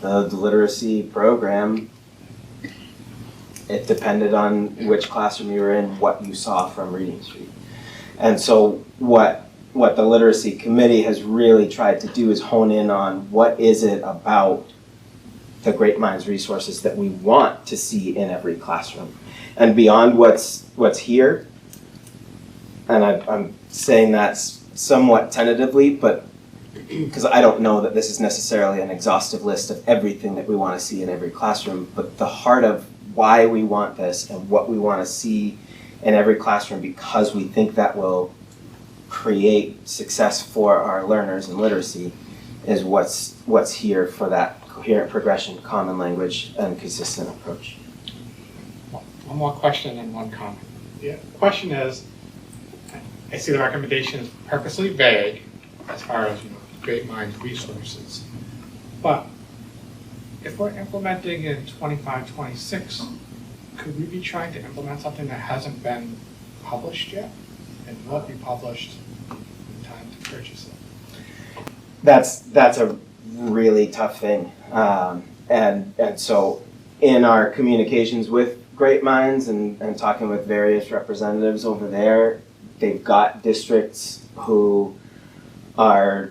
the literacy program, it depended on which classroom you were in, what you saw from Reading Street. And so what the literacy committee has really tried to do is hone in on what is it about the Great Minds resources that we want to see in every classroom. And beyond what's here, and I'm saying that somewhat tentatively, but because I don't know that this is necessarily an exhaustive list of everything that we want to see in every classroom, but the heart of why we want this and what we want to see in every classroom, because we think that will create success for our learners in literacy, is what's here for that coherent progression, common language, and consistent approach. one more question and one comment. The question is, I see the recommendation is purposely vague as far as Great Minds resources, but if we're implementing in 25-26, could we be trying to implement something that hasn't been published yet and will be published in time to purchase it? That's a really tough thing, and so in our communications with Great Minds and talking with various representatives over there, they've got districts who are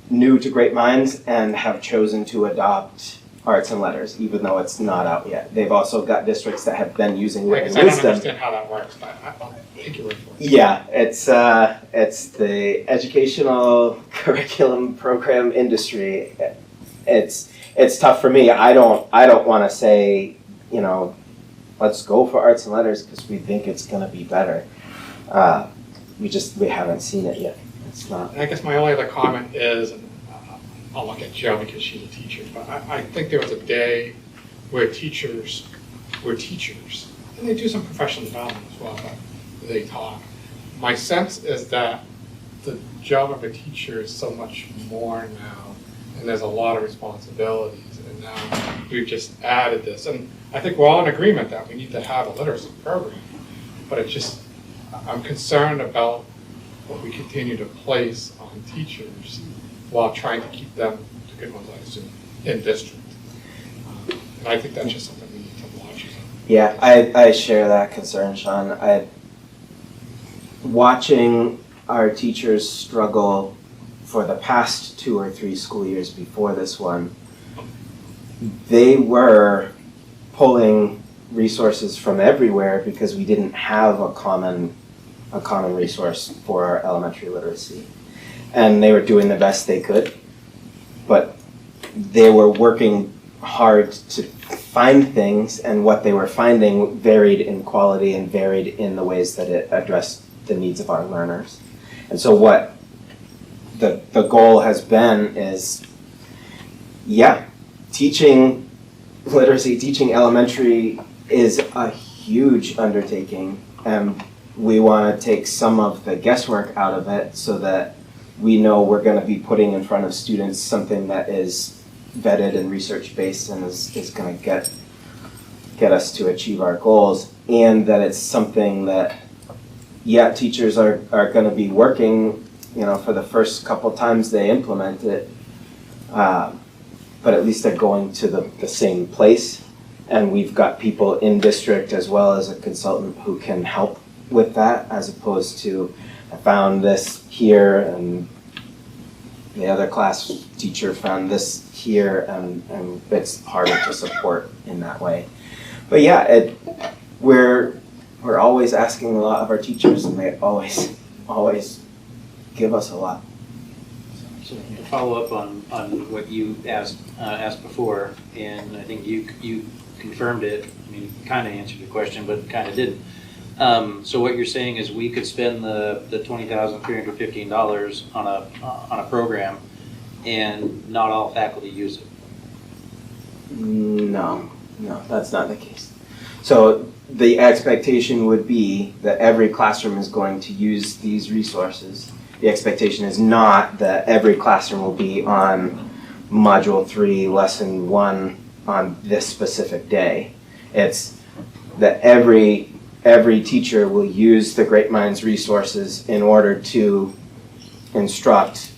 new to Great Minds and have chosen to adopt arts and letters, even though it's not out yet. They've also got districts that have been using Wit and I don't Wisdom. understand how that works, but I'll take your word for it. Yeah, it's the educational curriculum program industry. It's it's tough for me. I don't want to say, you know, let's go for arts and letters because we think it's going to be better. We haven't seen it yet. It's not. I guess my only other comment is, and I'll look at Jo because she's a teacher, but I think there was a day where teachers were teachers, and they do some professional development as well, but they talk. My sense is that the job of a teacher is so much more now, and there's a lot of responsibilities, and now we've just added this. And I think we're all in agreement that we need to have a literacy program, but it's just, I'm concerned about what we continue to place on teachers while trying to keep them, the good ones I assume, in district. And I think that's just something we need to watch. Yeah, I share that concern, Sean. Watching our teachers struggle for the past 2 or 3 school years before this one, they were pulling resources from everywhere because we didn't have a common resource for our elementary literacy. And they were doing the best they could, but they were working hard to find things, and what they were finding varied in quality and varied in the ways that it addressed the needs of our learners. And so what the goal has been is, yeah, teaching literacy, teaching elementary is a huge undertaking, and we want to take some of the guesswork out of it so that we know we're going to be putting in front of students something that is vetted and research-based and is going to get us to achieve our goals, and that it's something that, yeah, teachers are going to be working, you know, for the first couple times they implement it, but at least they're going to the same place, and we've got people in district as well as a consultant who can help with that, as opposed to, I found this here and the other class teacher found this here, and it's harder to support in that way. But yeah, we're always asking a lot of our teachers, and they always give us a lot. So to follow up on what you asked before, and I think you confirmed it. I mean, you kind of answered the question, but kind of didn't. So what you're saying is we could spend the $20,315 on a program, and not all faculty use it. No, that's not the case. So the expectation would be that every classroom is going to use these resources. The expectation is not that every classroom will be on Module 3, Lesson 1 on this specific day. It's that every teacher will use the Great Minds resources in order to instruct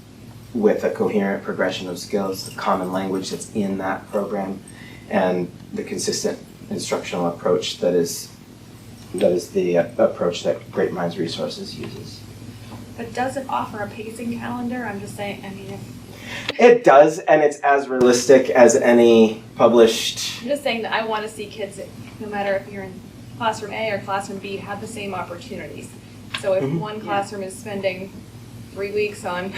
with a coherent progression of skills, the common language that's in that program, and the consistent instructional approach that is the approach that Great Minds Resources uses. But does it offer a pacing calendar? I'm just saying, I mean, It does, and it's as realistic as any published. I'm just saying that I want to see kids, no matter if you're in classroom A or classroom B, have the same opportunities. So if one classroom is spending 3 weeks on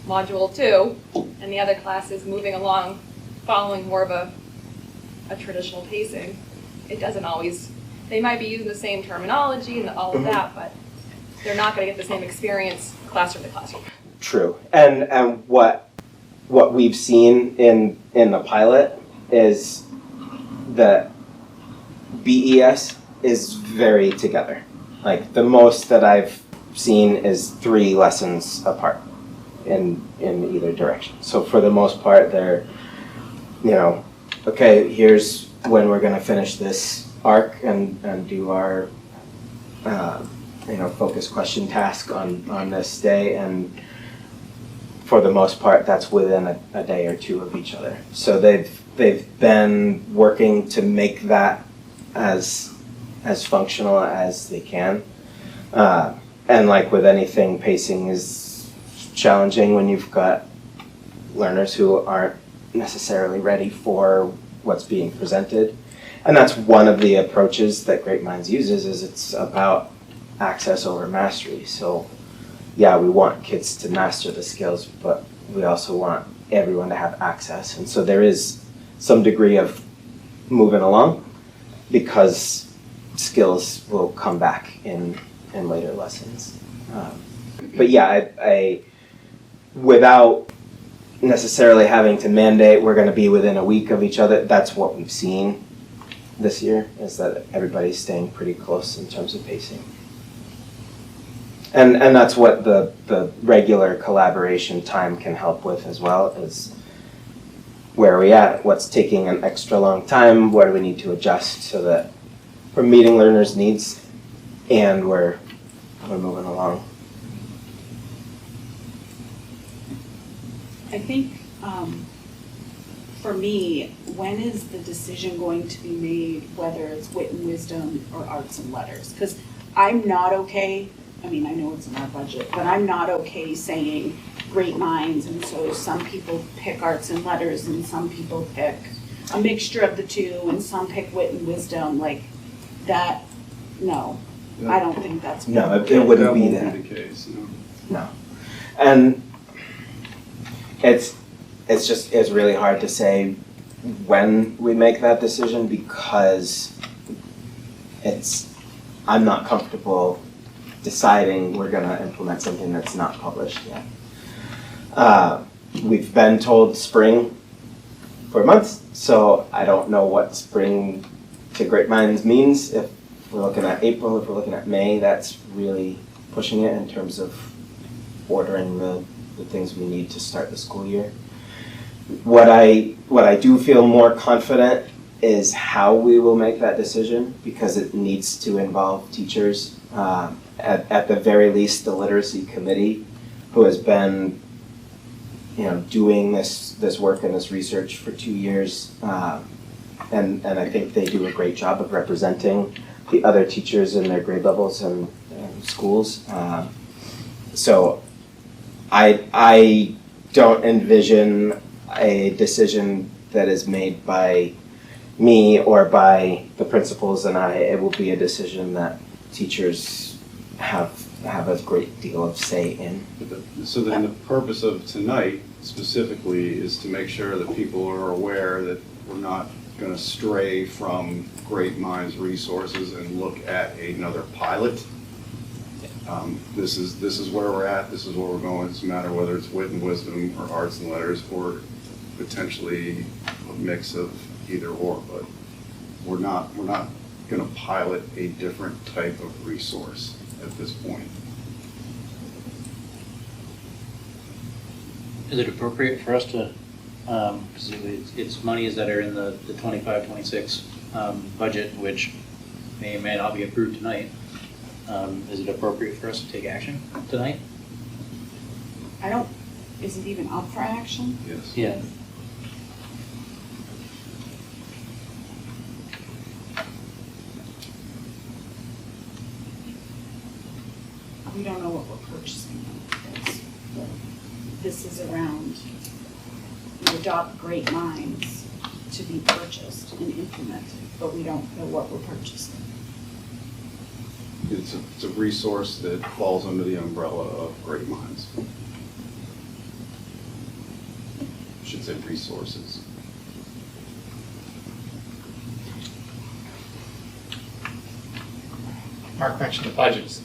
Module 2, and the other class is moving along, following more of a traditional pacing, it doesn't always, they might be using the same terminology and all of that, but they're not going to get the same experience classroom to classroom. True, and what we've seen in the pilot is that BES is very together. Like the most that I've seen is 3 lessons apart in either direction. So for the most part, they're, you know, okay, here's when we're going to finish this arc and do our focus question task on this day, and for the most part that's within a day or 2 of each other. So they've been working to make that as functional as they can, and like with anything, pacing is challenging when you've got learners who aren't necessarily ready for what's being presented. And that's one of the approaches that Great Minds uses, is it's about access over mastery. So yeah, we want kids to master the skills, but we also want everyone to have access. And so there is some degree of moving along because skills will come back in later lessons. But yeah, I without necessarily having to mandate we're going to be within a week of each other, that's what we've seen this year, is that everybody's staying pretty close in terms of pacing. And that's what the regular collaboration time can help with as well, is where are we at, what's taking an extra long time, what do we need to adjust so that we're meeting learners' needs and we're moving along. I think, for me, when is the decision going to be made, whether it's wit and wisdom or arts and letters? Because I'm not okay, I mean, I know it's in our budget, but I'm not okay saying great minds, and so some people pick arts and letters and some people pick a mixture of the two and some pick wit and wisdom, like that, no. I don't think that's. No, it wouldn't be that. That won't be the case, no. No. And it's really hard to say when we make that decision because I'm not comfortable deciding we're gonna implement something that's not published yet. We've been told spring for months, so I don't know what spring to Great Minds means. If we're looking at April, if we're looking at May, that's really pushing it in terms of ordering the things we need to start the school year. What I do feel more confident is how we will make that decision, because it needs to involve teachers. At the very least, the literacy committee, who has been doing this work and this research for 2 years, and I think they do a great job of representing the other teachers in their grade levels and schools. So I don't envision a decision that is made by me or by the principals and I. It will be a decision that teachers have a great deal of say in. So then the purpose of tonight specifically is to make sure that people are aware that we're not going to stray from Great Minds resources and look at another pilot. This is where we're at. This is where we're going. It doesn't matter whether it's wit and wisdom or arts and letters or potentially a mix of either or. But we're not going to pilot a different type of resource at this point. Is it appropriate for us to, because it's monies that are in the 25-26 budget, which may or may not be approved tonight. Is it appropriate for us to take action tonight? Is it even up for action? Yes. Yeah. We don't know what we're purchasing. This is around, we adopt Great Minds to be purchased and implemented, but we don't know what we're purchasing. It's a resource that falls under the umbrella of Great Minds. I should say resources. Mark mentioned the budgets.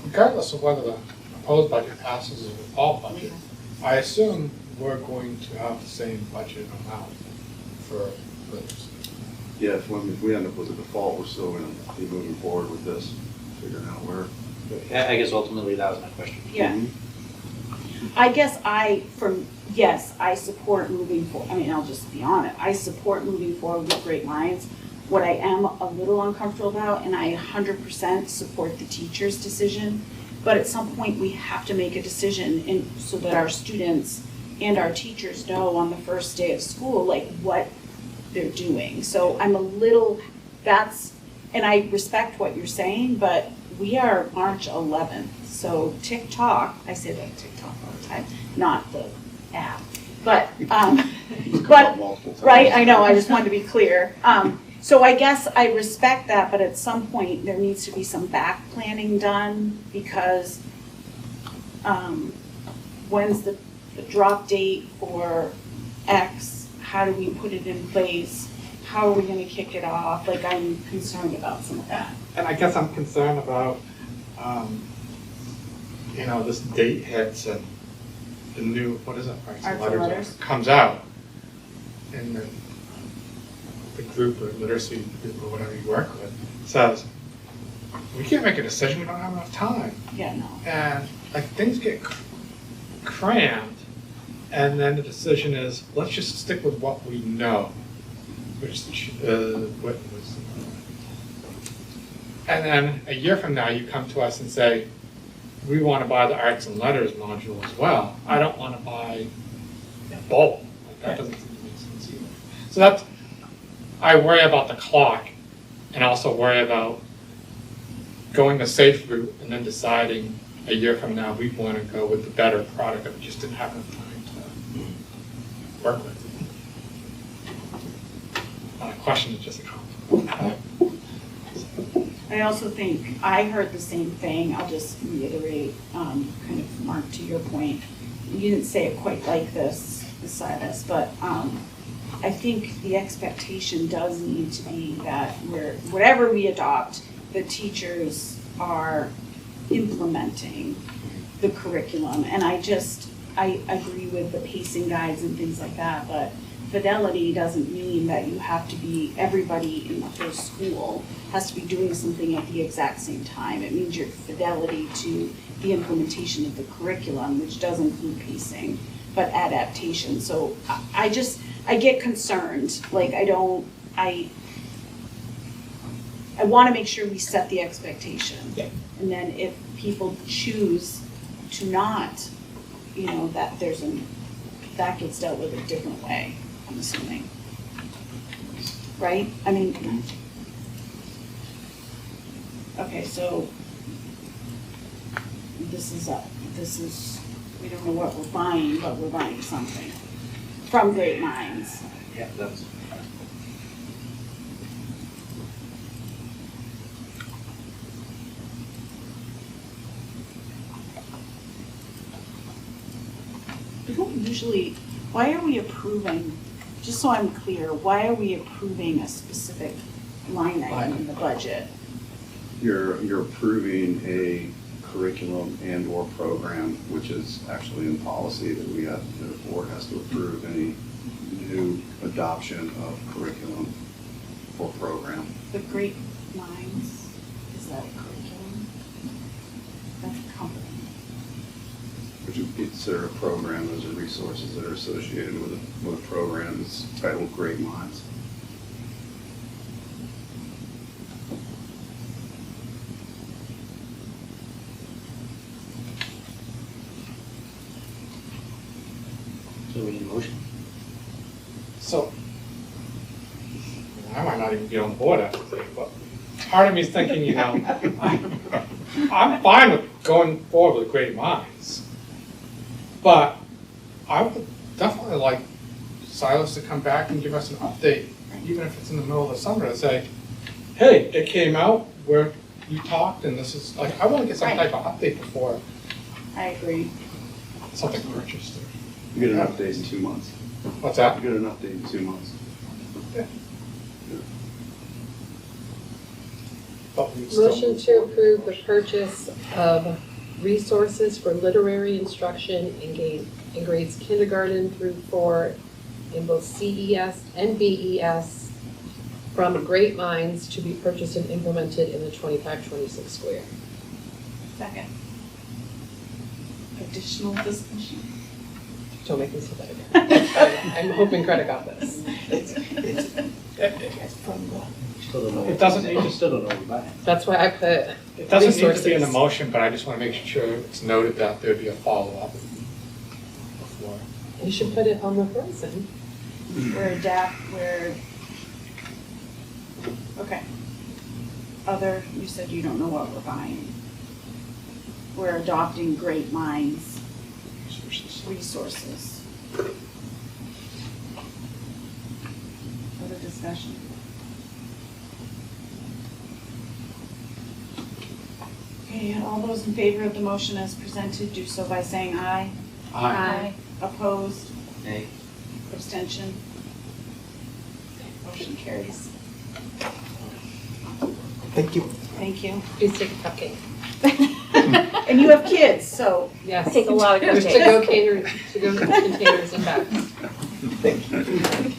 Regardless of whether the proposed budget passes or the default budget, I assume we're going to have the same budget amount for this. Yeah, if we end up with a default, we're still going to be moving forward with this, figuring out where. I guess ultimately that was my question. Yeah. Mm-hmm. I guess I support moving forward. I mean, I'll just be honest. I support moving forward with Great Minds. What I am a little uncomfortable about, and I 100% support the teacher's decision, but at some point we have to make a decision so that our students and our teachers know on the first day of school, like, what they're doing. So I'm a little, and I respect what you're saying, but we are March 11th. So TikTok, I say that TikTok all the time, not the app, but, right, I know, I just wanted to be clear. So I guess I respect that, but at some point there needs to be some back planning done, because when's the the drop date for X, how do we put it in place? How are we gonna kick it off? Like, I'm concerned about some of that. And I guess I'm concerned about, this date hits and the new, what is it, Arts and Letters comes out. And the group or literacy group or whatever you work with says, we can't make a decision, we don't have enough time. Yeah, no. And like things get crammed, and then the decision is, let's just stick with what we know, which what was. And then a year from now, you come to us and say, we want to buy the Arts and Letters module as well. I don't want to buy both. Like, that doesn't seem to make sense either. So that's, I worry about the clock, and also worry about going the safe route and then deciding a year from now we want to go with the better product that we just didn't have enough time to work with. Not a question, it's just a comment. I also think, I heard the same thing, I'll just reiterate, kind of, Mark, to your point. You didn't say it quite like this, Silas, but I think the expectation does need to be that whatever we adopt, the teachers are implementing the curriculum. And I agree with the pacing guides and things like that, but fidelity doesn't mean that you have to be, everybody in the whole school has to be doing something at the exact same time. It means your fidelity to the implementation of the curriculum, which does include pacing, but adaptation. So I get concerned, like I want to make sure we set the expectation. Yeah. And then if people choose to not, that that gets dealt with a different way, I'm assuming. Right? I mean, okay, so this is, we don't know what we're buying, but we're buying something from Great Minds. Yeah, that's. We don't usually, why are we approving, just so I'm clear, why are we approving a specific line item in the budget? You're approving a curriculum and or program, which is actually in policy that the board has to approve any new adoption of curriculum or program. The Great Minds, is that a curriculum? That's a company. Which would be considered a program. Those are resources that are associated with a program that's titled Great Minds. So we need a motion. So, I might not even be on board after today, but part of me is thinking, I'm fine with going forward with Great Minds. But I would definitely like Silas to come back and give us an update, even if it's in the middle of the summer, to say, hey, it came out where you talked and this is, like, I want to get some type of update before I agree. something purchased. You get an update in 2 months. What's that? You get an update in 2 months. Yeah. Motion to approve the purchase of resources for literary instruction in grades kindergarten through 4 in both CES and BES from Great Minds to be purchased and implemented in the 25-26 school year. Second. Additional discussion? Don't make me say that again. I'm hoping Greta got this. It doesn't need to. Still don't know what we're buying. That's why I put It doesn't need to be in the resources. motion, but I just want to make sure it's noted that there'd be a follow-up before. You should put it on the horizon. Okay. You said you don't know what we're buying. We're adopting Great Minds resources. Other discussion? Okay, all those in favor of the motion as presented, do so by saying aye. Aye. Opposed? Nay. Abstention? Motion carries. Thank you. Thank you. Please take a cupcake. And you have kids, so. Yes. Take a lot of To-go containers and bags. Thank you.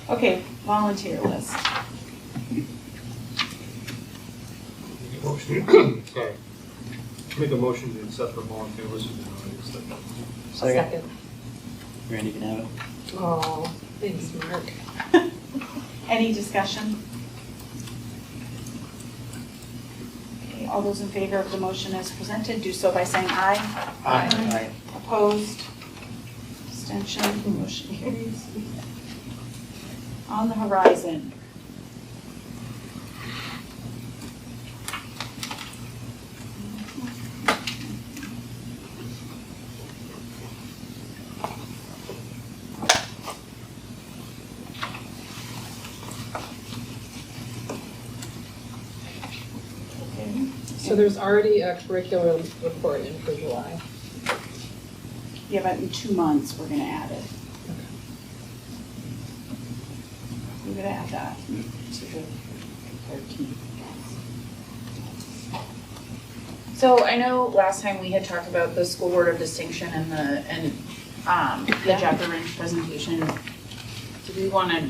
Okay, volunteer list. Motion, sorry. Make a motion to accept the volunteer list. Second. Randy can have it. Oh, thanks, Mark. Any discussion? Okay, all those in favor of the motion as presented, do so by saying aye. Aye. Opposed? Abstention? Motion carries. On the horizon. So there's already a curriculum report in for July. Yeah, but in 2 months, we're gonna add it. We're gonna add that to the 13th. So I know last time we had talked about the school board of distinction and the Jeff Orange presentation. Do we want to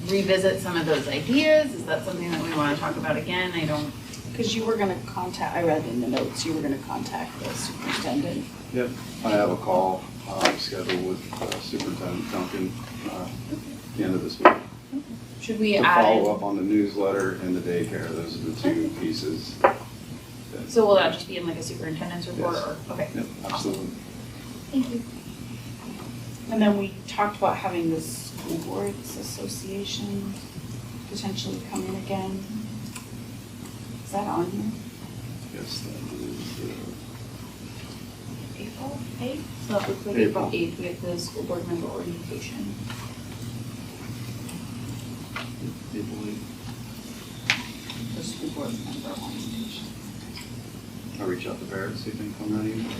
revisit some of those ideas? Is that something that we want to talk about again? I don't. Because you were gonna contact, I read in the notes, you were gonna contact the superintendent. Yep, I have a call scheduled with Superintendent Duncan at the end of this week. Should we To add? follow up on the newsletter and the daycare, those are the two pieces. So will that just be in like a superintendent's report Yes. or, okay. Yep, absolutely. Thank you. And then we talked about having the school boards association potentially come in again. Is that on here? Yes, that is, April 8th? So it looks like April. April 8th, we have the school board member orientation. The school board member orientation. I'll reach out to Barrett, see if he can come that evening.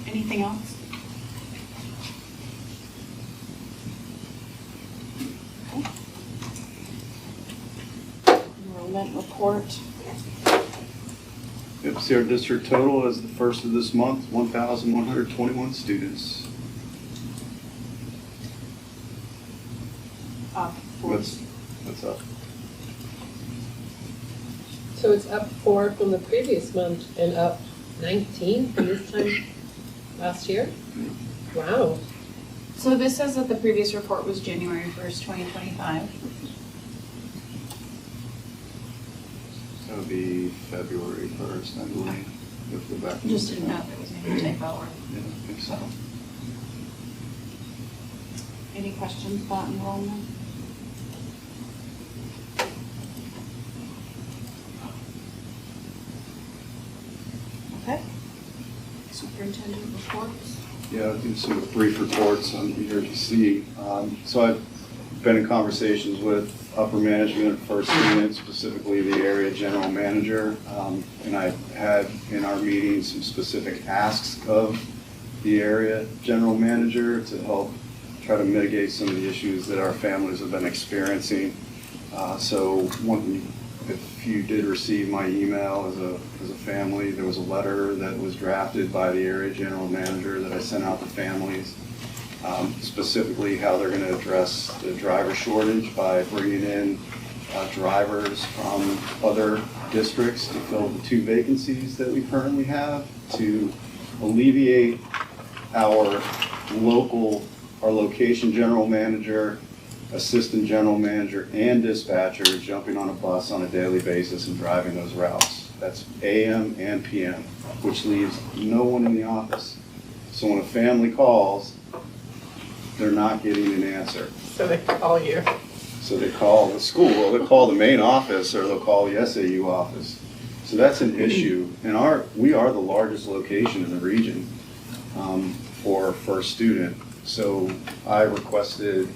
Anything else? Okay. Enrollment report. Yep, see our district total as the first of this month, 1,121 students. Up What's up? So it's up 4 from the previous month and up 19 from this time last year? Wow. So this says that the previous report was January 1st, 2025. That would be February 1st, I believe. We have to go back and Just look didn't at know that. if it was maybe a typo or. Yeah, I think so. Any questions about enrollment? Okay. Superintendent reports. Yeah, I'll do some brief reports on ERGC. So I've been in conversations with upper management, first unit, specifically the area general manager. And I've had in our meetings some specific asks of the area general manager to help try to mitigate some of the issues that our families have been experiencing. So if you did receive my email as a family, there was a letter that was drafted by the area general manager that I sent out to families, specifically how they're going to address the driver shortage by bringing in drivers from other districts to fill the 2 vacancies that we currently have, to alleviate our location general manager, assistant general manager, and dispatcher jumping on a bus on a daily basis and driving those routes. That's AM and PM, which leaves no one in the office. So when a family calls, they're not getting an answer. So they call you. So they call the school, or they'll call the main office, or they'll call the SAU office. So that's an issue. And we are the largest location in the region for first student. So I requested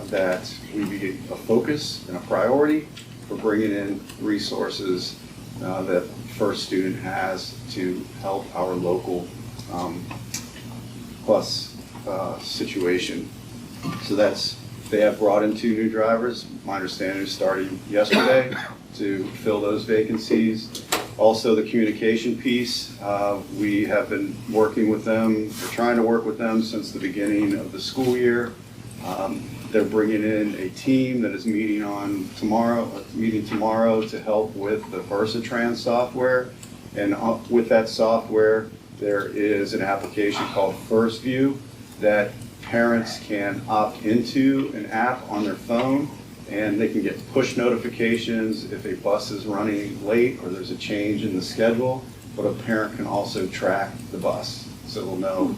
that we be a focus and a priority for bringing in resources that First Student has to help our local bus situation. So they have brought in 2 new drivers. My understanding is starting yesterday to fill those vacancies. Also, the communication piece, we have been working with them, we're trying to work with them since the beginning of the school year. They're bringing in a team that is meeting tomorrow to help with the Versatrans software. And with that software, there is an application called First View that parents can opt into an app on their phone, and they can get push notifications if a bus is running late or there's a change in the schedule, but a parent can also track the bus, so they'll know.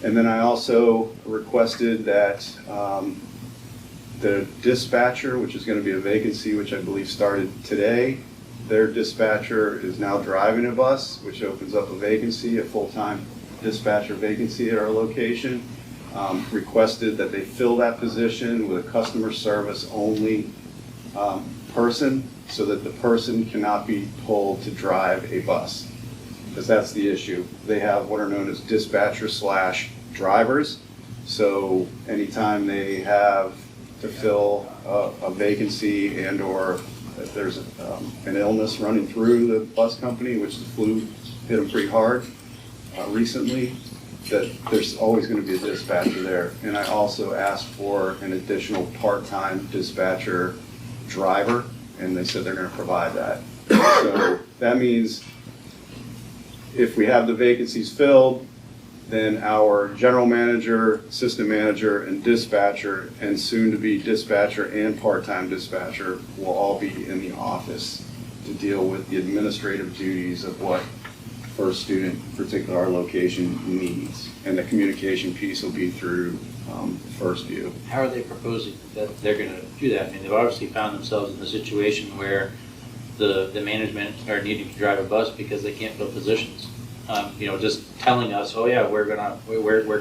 And then I also requested that the dispatcher, which is going to be a vacancy, which I believe started today, their dispatcher is now driving a bus, which opens up a vacancy, a full-time dispatcher vacancy at our location. Requested that they fill that position with a customer service only person, so that the person cannot be pulled to drive a bus, because that's the issue. They have what are known as dispatcher/drivers. So anytime they have to fill a vacancy and or if there's an illness running through the bus company, which the flu hit them pretty hard recently, that there's always going to be a dispatcher there. And I also asked for an additional part-time dispatcher driver, and they said they're going to provide that. So that means if we have the vacancies filled, then our general manager, assistant manager, and dispatcher, and soon-to-be dispatcher and part-time dispatcher will all be in the office to deal with the administrative duties of what First Student, particularly our location, needs. And the communication piece will be through First View. How are they proposing that they're going to do that? I mean, they've obviously found themselves in a situation where the management are needing to drive a bus because they can't fill positions. Just telling us, oh yeah, we're gonna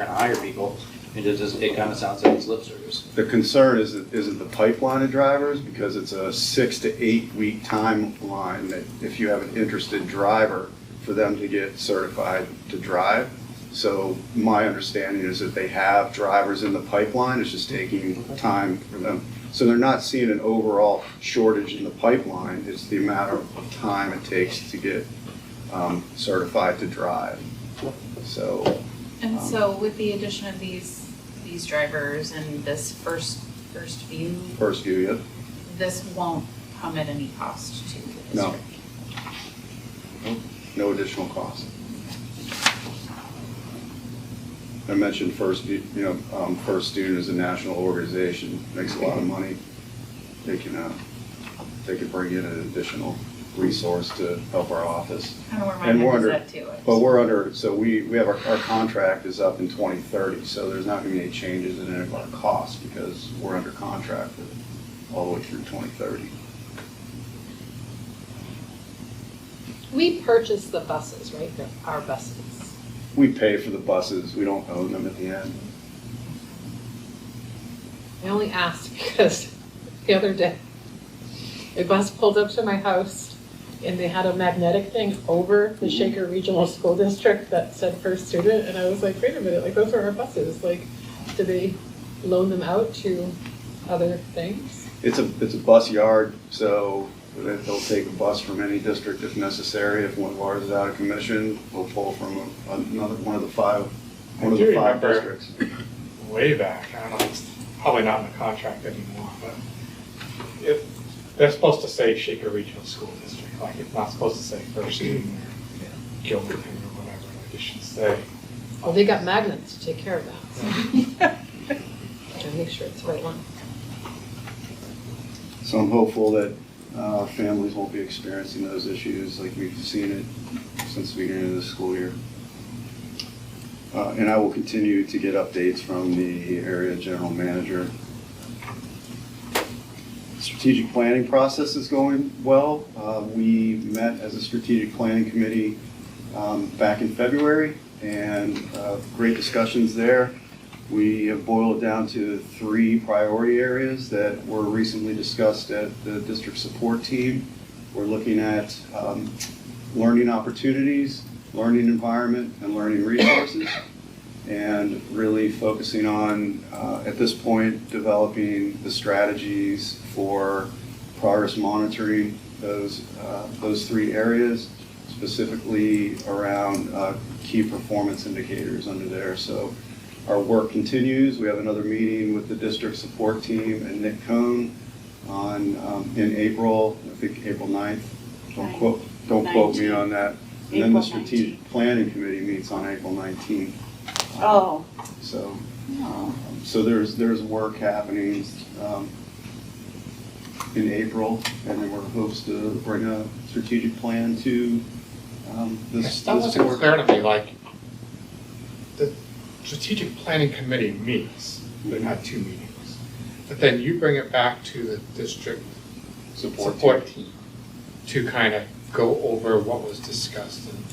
hire people. It kind of sounds like it's lip service. The concern isn't the pipeline of drivers, because it's a 6 to 8 week timeline that if you have an interested driver, for them to get certified to drive. So my understanding is that they have drivers in the pipeline, it's just taking time for them. So they're not seeing an overall shortage in the pipeline, it's the amount of time it takes to get certified to drive. So. And so with the addition of these drivers and this first view. First View, yeah. This won't come at any cost to the district? No. No additional cost. I mentioned First Student is a national organization, makes a lot of money. They can bring in an additional resource to help our office. Kind of where my head is at too. But we're under, so we have our contract is up in 2030, so there's not going to be any changes in any of our costs because we're under contract all the way through 2030. We purchase the buses, right? They're our buses. We pay for the buses, we don't own them at the end. I only asked because the other day, a bus pulled up to my house and they had a magnetic thing over the Shaker Regional School District that said First Student, and I was like, wait a minute, like those are our buses. Like, do they loan them out to other things? It's a bus yard, so they'll take a bus from any district if necessary. If one of ours is out of commission, we'll pull from one of the five districts. Way back, I don't know, it's probably not in the contract anymore, but they're supposed to say Shaker Regional School District, like it's not supposed to say First Student or Gilman or whatever, like it should say. Well, they got magnets to take care of that. So. Gotta make sure it's the right one. So I'm hopeful that families won't be experiencing those issues like we've seen it since the beginning of the school year. And I will continue to get updates from the area general manager. Strategic planning process is going well. We met as a strategic planning committee back in February, and great discussions there. We have boiled it down to 3 priority areas that were recently discussed at the district support team. We're looking at learning opportunities, learning environment, and learning resources, and really focusing on, at this point, developing the strategies for progress monitoring those 3 areas, specifically around key performance indicators under there. So our work continues. We have another meeting with the district support team and Nick Cohn in April, I think April 9th. Don't quote me on that. And then the strategic planning committee meets on April 19th. So there's work happening in April, and then we're hopes to bring a strategic plan to this. That wasn't clear to me, like, the strategic planning committee meets, they've had 2 meetings, but then you bring it back to the district support team to kind of go over what was discussed and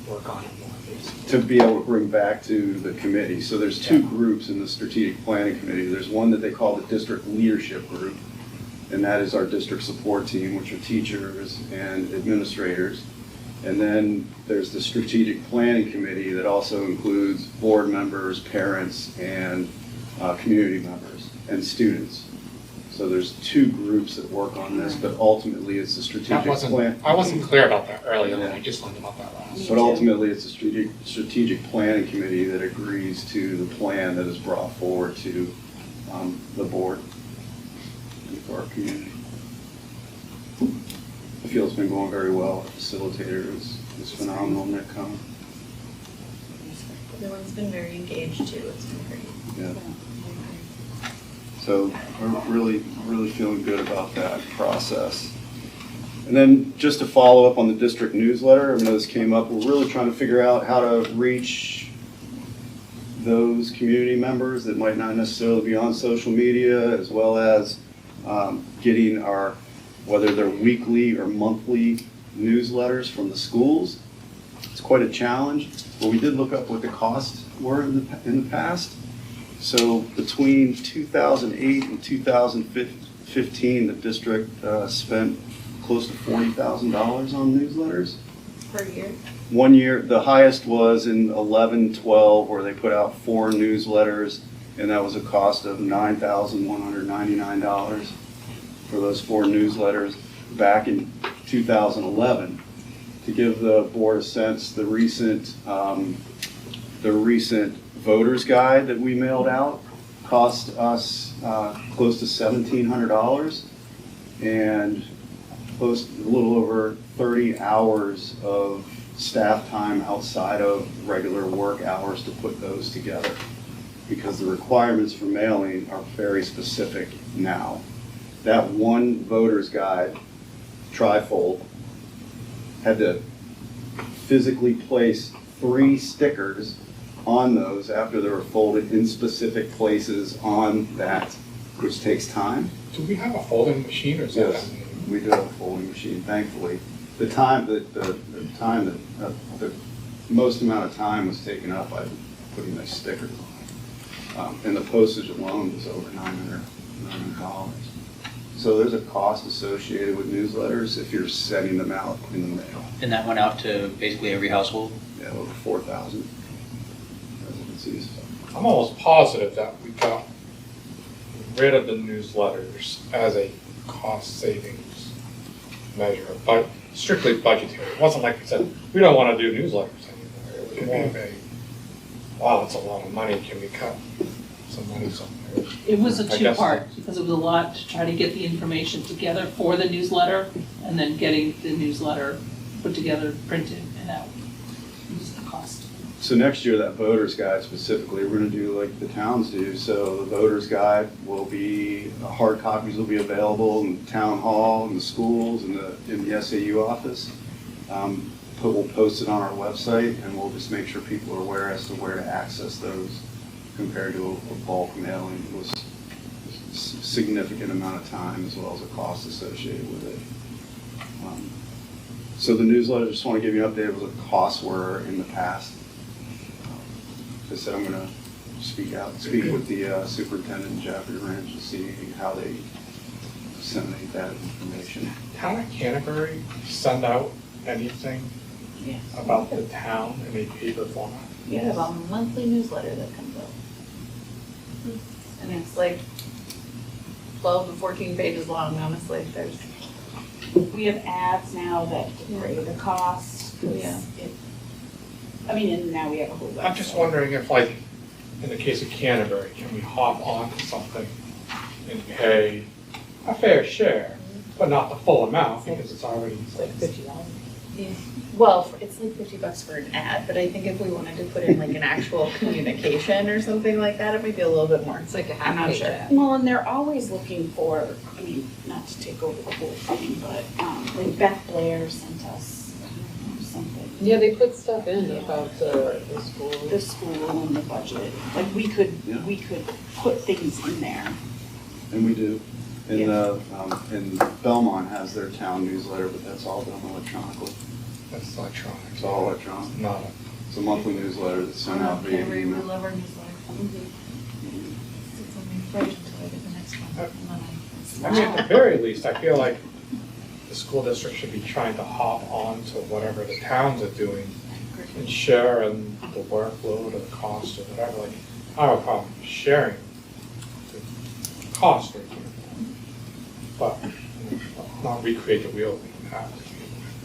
work on it more, basically. To be able to bring back to the committee. So there's 2 groups in the strategic planning committee. There's one that they call the district leadership group, and that is our district support team, which are teachers and administrators. And then there's the strategic planning committee that also includes board members, parents, and community members and students. So there's 2 groups that work on this, but ultimately it's the strategic plan. I wasn't clear about that earlier, I just learned about that last. But ultimately it's the strategic planning committee that agrees to the plan that is brought forward to the board and for our community. I feel it's been going very well. Our facilitator is phenomenal, Nick Cohn. Everyone's been very engaged too, it's been great. Yeah. So we're really feeling good about that process. And then just to follow up on the district newsletter, I know this came up, we're really trying to figure out how to reach those community members that might not necessarily be on social media, as well as getting our, whether they're weekly or monthly newsletters from the schools. It's quite a challenge, but we did look up what the costs were in the past. So between 2008 and 2015, the district spent close to $40,000 on newsletters. Per year? 1 year, the highest was in 11-12, where they put out 4 newsletters, and that was a cost of $9,199 for those 4 newsletters back in 2011. To give the board a sense, the recent voter's guide that we mailed out cost us close to $1,700 and a little over 30 hours of staff time outside of regular work hours to put those together, because the requirements for mailing are very specific now. That one voter's guide, trifold, had to physically place 3 stickers on those after they were folded in specific places on that, which takes time. Do we have a folding machine or is that? Yes, we do have a folding machine, thankfully. The most amount of time was taken up by putting those stickers on. And the postage alone was over $900. So there's a cost associated with newsletters if you're sending them out in the mail. And that went out to basically every household? Yeah, over 4,000 residencies. I'm almost positive that we got rid of the newsletters as a cost savings measure, but strictly budgetary. It wasn't like we said, we don't want to do newsletters anymore. It was more of a, wow, that's a lot of money, can we cut some money somewhere? It was a I guess 2-part, because it was a lot to try to get the information together for the newsletter, and then getting the newsletter put together, printed, and out. It was the cost. So next year, that voter's guide specifically, we're gonna do like the towns do. So the voter's guide will be, hard copies will be available in the town hall, in the schools, in the SAU office. We'll post it on our website, and we'll just make sure people are aware as to where to access those compared to a bulk mailing. It was a significant amount of time as well as a cost associated with it. So the newsletter, just want to give you an update of what the costs were in the past. As I said, I'm going to speak with the superintendent, Jeffrey Ranch, to see how they disseminate that information. Town of Canterbury send out anything Yes. about the town in a paper format? We have a monthly newsletter that comes out. And it's like 12 to 14 pages long, honestly. There's, We have ads now that degrade the cost. 'Cause Yeah. I mean, and now we have a whole website. I'm just wondering if, like, in the case of Canterbury, can we hop onto something and pay a fair share, but not the full amount because it's already. It's like $50. yeah. Well, it's like $50 for an ad, but I think if we wanted to put in like an actual communication or something like that, it might be a little bit more. It's like a I'm not half-page sure. ad. Well, and they're always looking for, I mean, not to take over the whole thing, but, like Beth Blair sent us, I don't know, something. Yeah, they put stuff in about the school. The school and the budget, like we could put things in there. And we do. And Belmont has their town newsletter, but that's all done electronically. That's electronic. It's all electronic. Not It's a monthly newsletter that's sent out via We email. love our newsletter. Sits on my fridge until I get the next one. And then I mean, at the very least, I feel like the school district should be trying to hop on to whatever the towns are doing and share in the workload or the cost or whatever. Like, I have a problem sharing the cost, for example, but not recreate the wheel we have.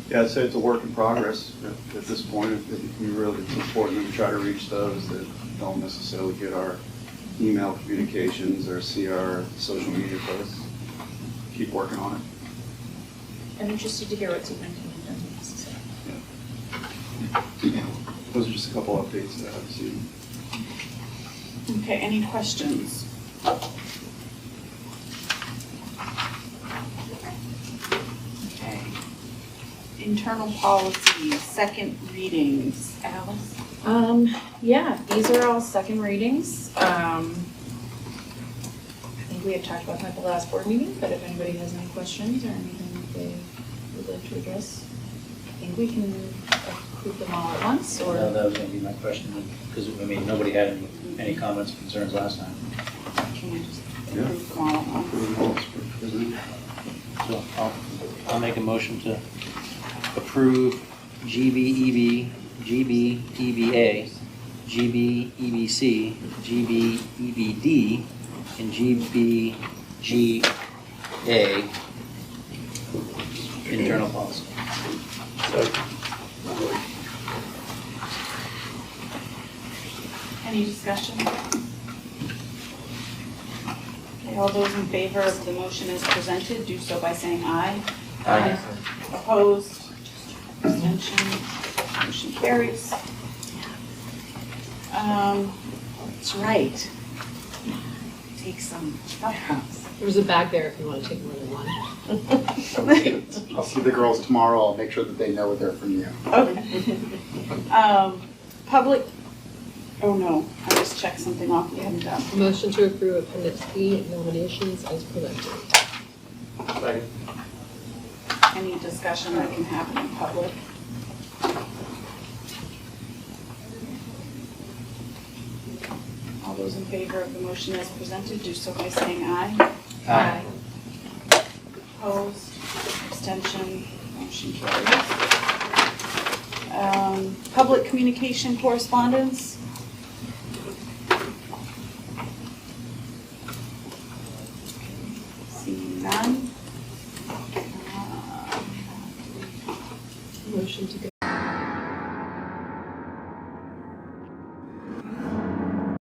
Yeah, I'd say it's a work in progress at this point. It's important that we try to reach those that don't necessarily get our email communications or see our social media posts. Keep working on it. I'm interested to hear what superintendent does necessary. Those are just a couple updates that I've seen. Okay, any questions? Okay. Internal policies, second readings. Alice? Yeah, these are all second readings. I think we had talked about them at the last board meeting, but if anybody has any questions or anything that they would like to address, I think we can approve them all at once, or? That was gonna be my question, because, I mean, nobody had any comments or concerns last time. Can we just Yeah. approve them all at once? So I'll make a motion to approve GBEB, GBEBA, GBEBC, GBEBD, and GBGA internal policy. Any discussion? Okay, all those in favor of the motion as presented, do so by saying aye. Aye. Opposed? Abstention? Motion carries. That's right. Take some. There's a bag there if you want to take more than one. I'll see the girls tomorrow. I'll make sure that they know they're from you. Okay. Public, oh no, I just checked something off we hadn't done. Motion to approve Appendix B nominations as presented. Any discussion that can happen in public? All those in favor of the motion as presented, do so by saying aye. Aye. Opposed, abstention, motion carries. Public communication correspondence? Seeing none. Motion to go